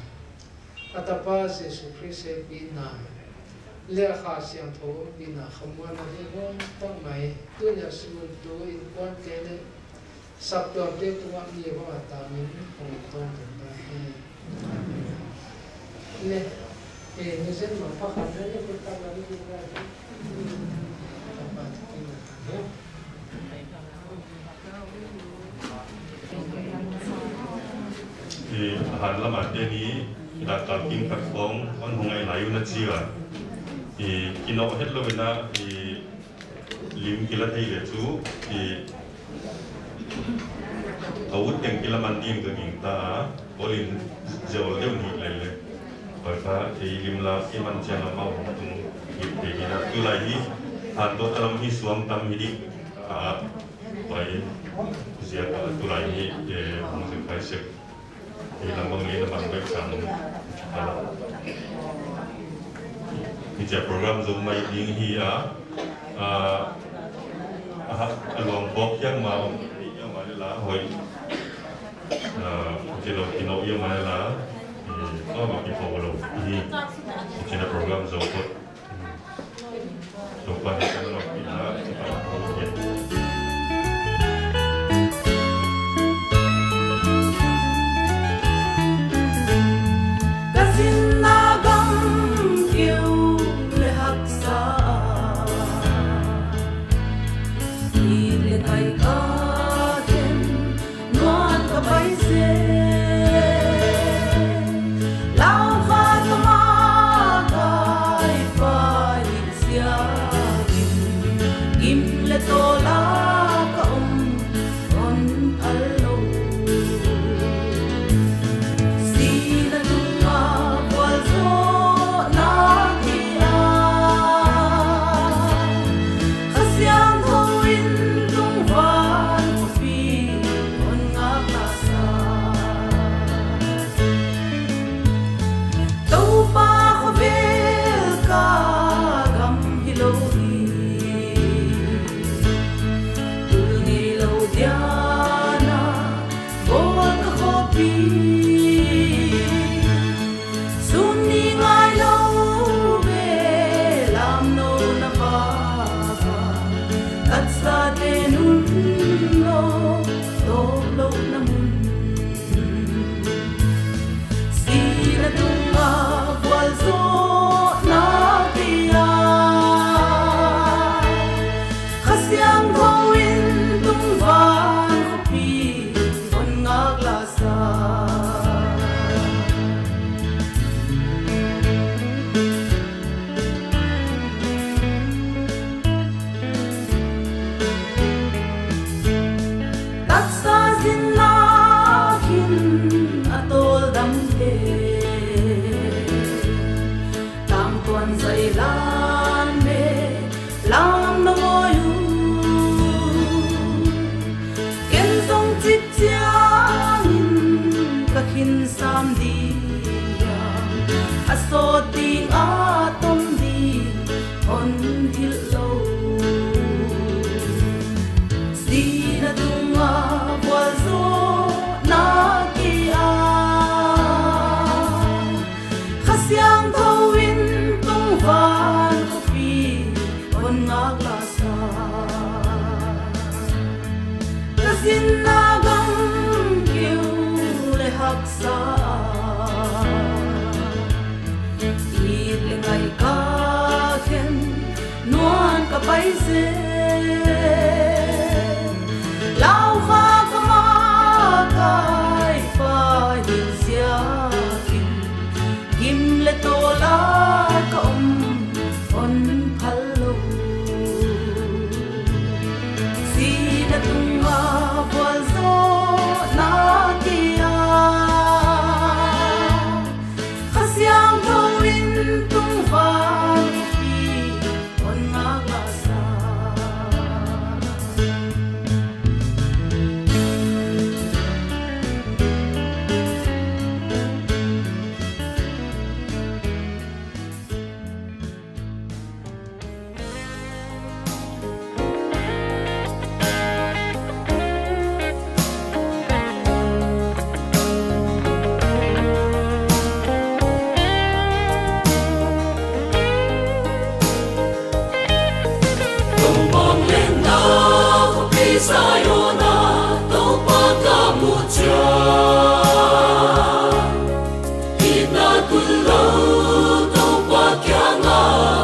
atapa se sufrise bina le kha siyang tho bina khamwa na de hon tang mai tunya sumun tu in kwan tele sab to de tuwa ni ba ta min hong tong ta ne Nizam apa kabarnya pertama kali juga thì hạt lâm ở đây ní đặt tập kinh phát phóng con hồng ngày lại una chia thì khi nó hết rồi na thì lim kia là thấy lệ chú thì ấu tiền kia là man điên cái mình ta có liền dầu leo nhị lạiเลยbởi vậy thì lim là cái man chàng là mau tung nhịp thì cái đó cứ lại đi hạt đó làm hi xuống tâm hi đi vậy giờ cứ lại đi để không sự phải sự thì làm bằng lý là bằng cách sáng thì chỉ program dùng máy điện hi luồng bốc yang mau yang mana là hồi chỉ là khi nào yang mana là có một cái phổ lộ thì chỉ là program dùng tốt dùng qua cái nó là Sunni xin na gam kiu le hak sa i le ngai ka khen nuan ka pai se lao kha ka ma kai pa hin sia kim le to la ka on phalo si na tunga bol zo na kia khasiang thawin tung van pi on nga ka sa Sayona topa kamucha ina tulo topa kyanga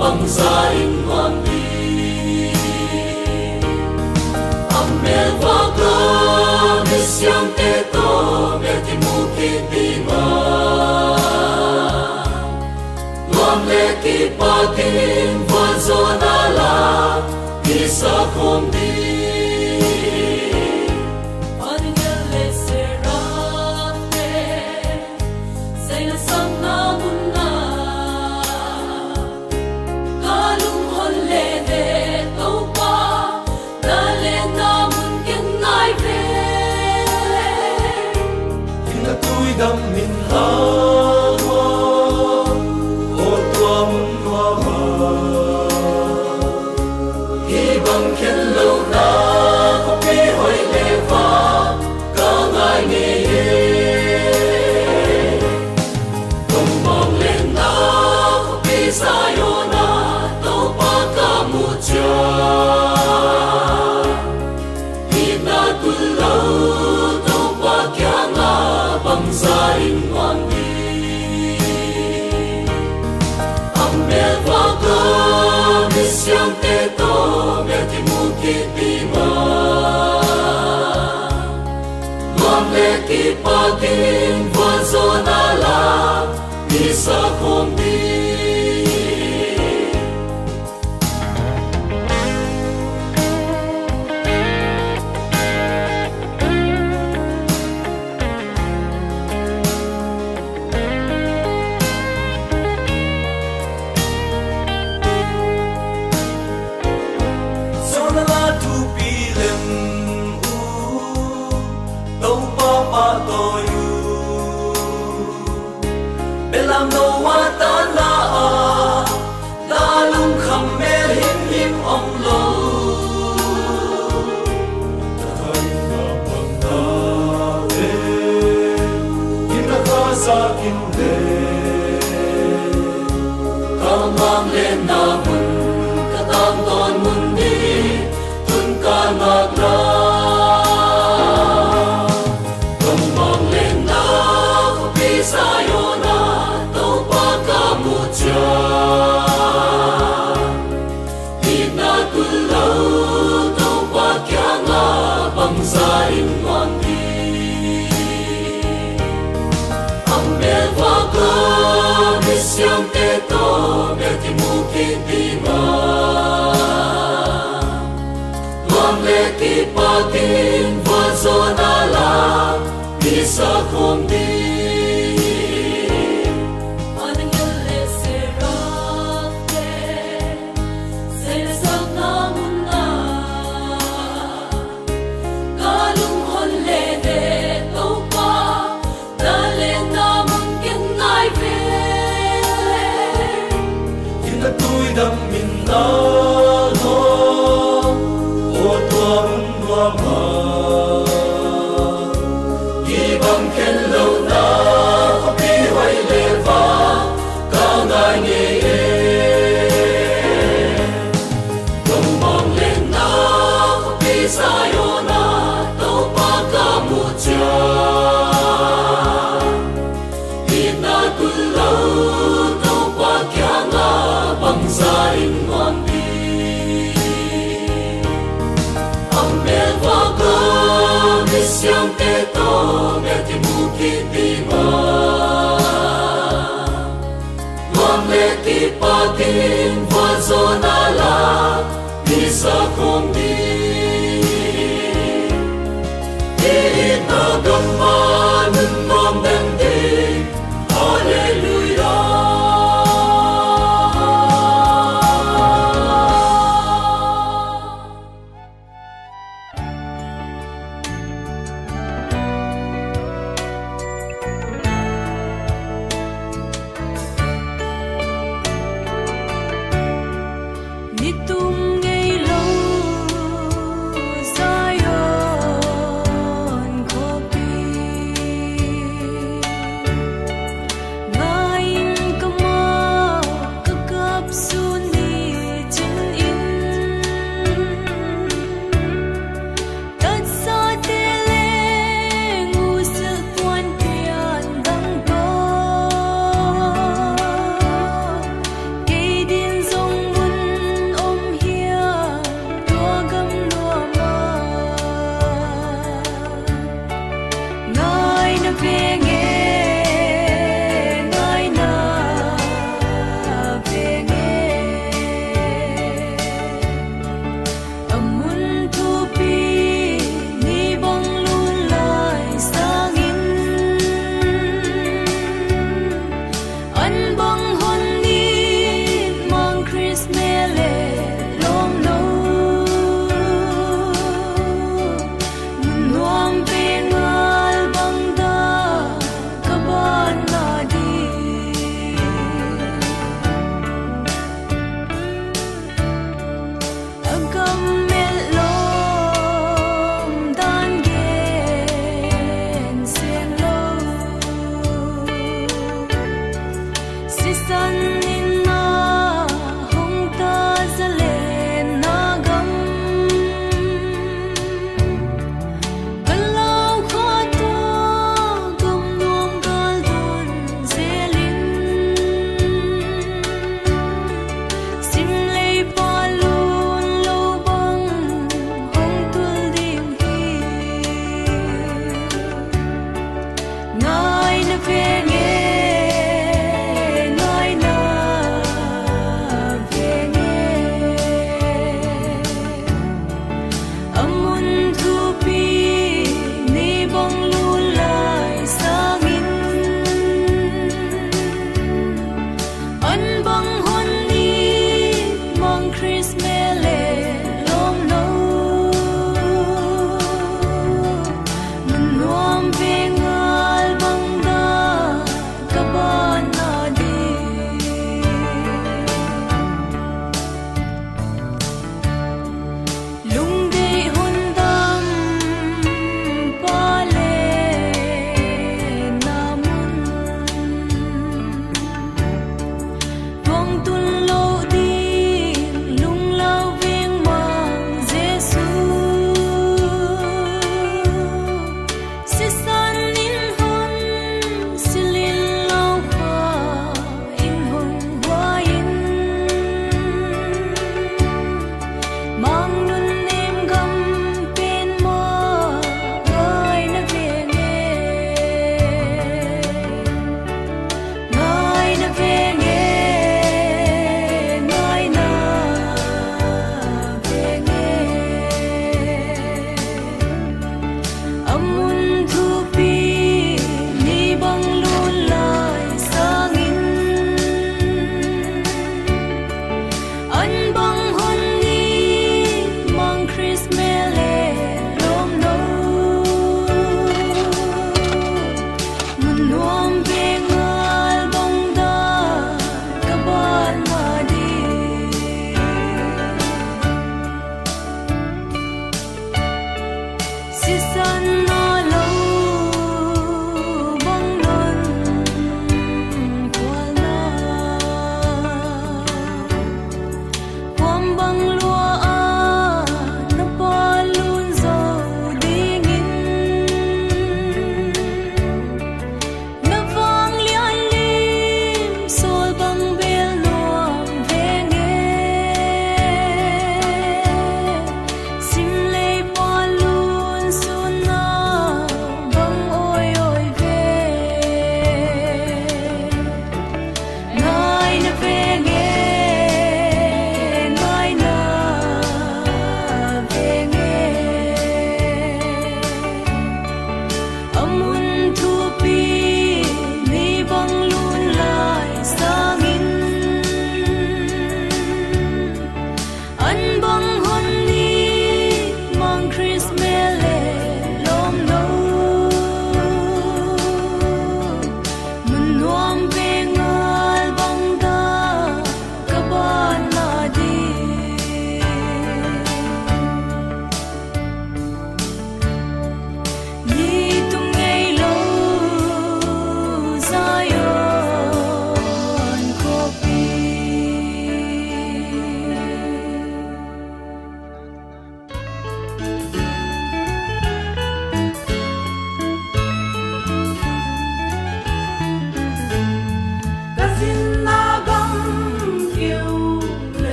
bangsa ingwambi amel vaga misyang teto metimuki dinga luamle ki patin vazona la isa komdi đam min ha o tua mun hoa ma hi bang khen lo na ko pi hoi le va ka ngai nge ye tom bang le na ko pi sa yo na to pa ka mu cha hi na tu lo to pa kya na bang sa in wan di amel va ka misyang te to me ti mu ki ti ma luam le ki pa tin va zo na la ni sa kom di làm đâu hoa tan la la lung khăm mel him him ông lâu thay na bang na e kim na ka sa kim le ka mang lên na mun ka tam ton mun đi tun ka ngak ra ka mang lên na ko pi sa yo hina tu lo to pa kya nga bang sa in wan di amel va ka misyang te to me ti mu ki ti ma luam le ki pa tin va zo na la ni sa kom di đam min na ho o tua mun hoa ma hi bang khen lo na ko pi hoi le va ka ngai nge ye tom bang le na ko pi sa yo na to mẹ và con đi xem tê to mẹ thì mu kỳ tì mà loan lệ kỳ pa tin và gió na la đi xa không đi đi na gần mà nâng nom đen đi Hallelujah. Zion, kopi.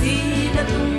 Sina tung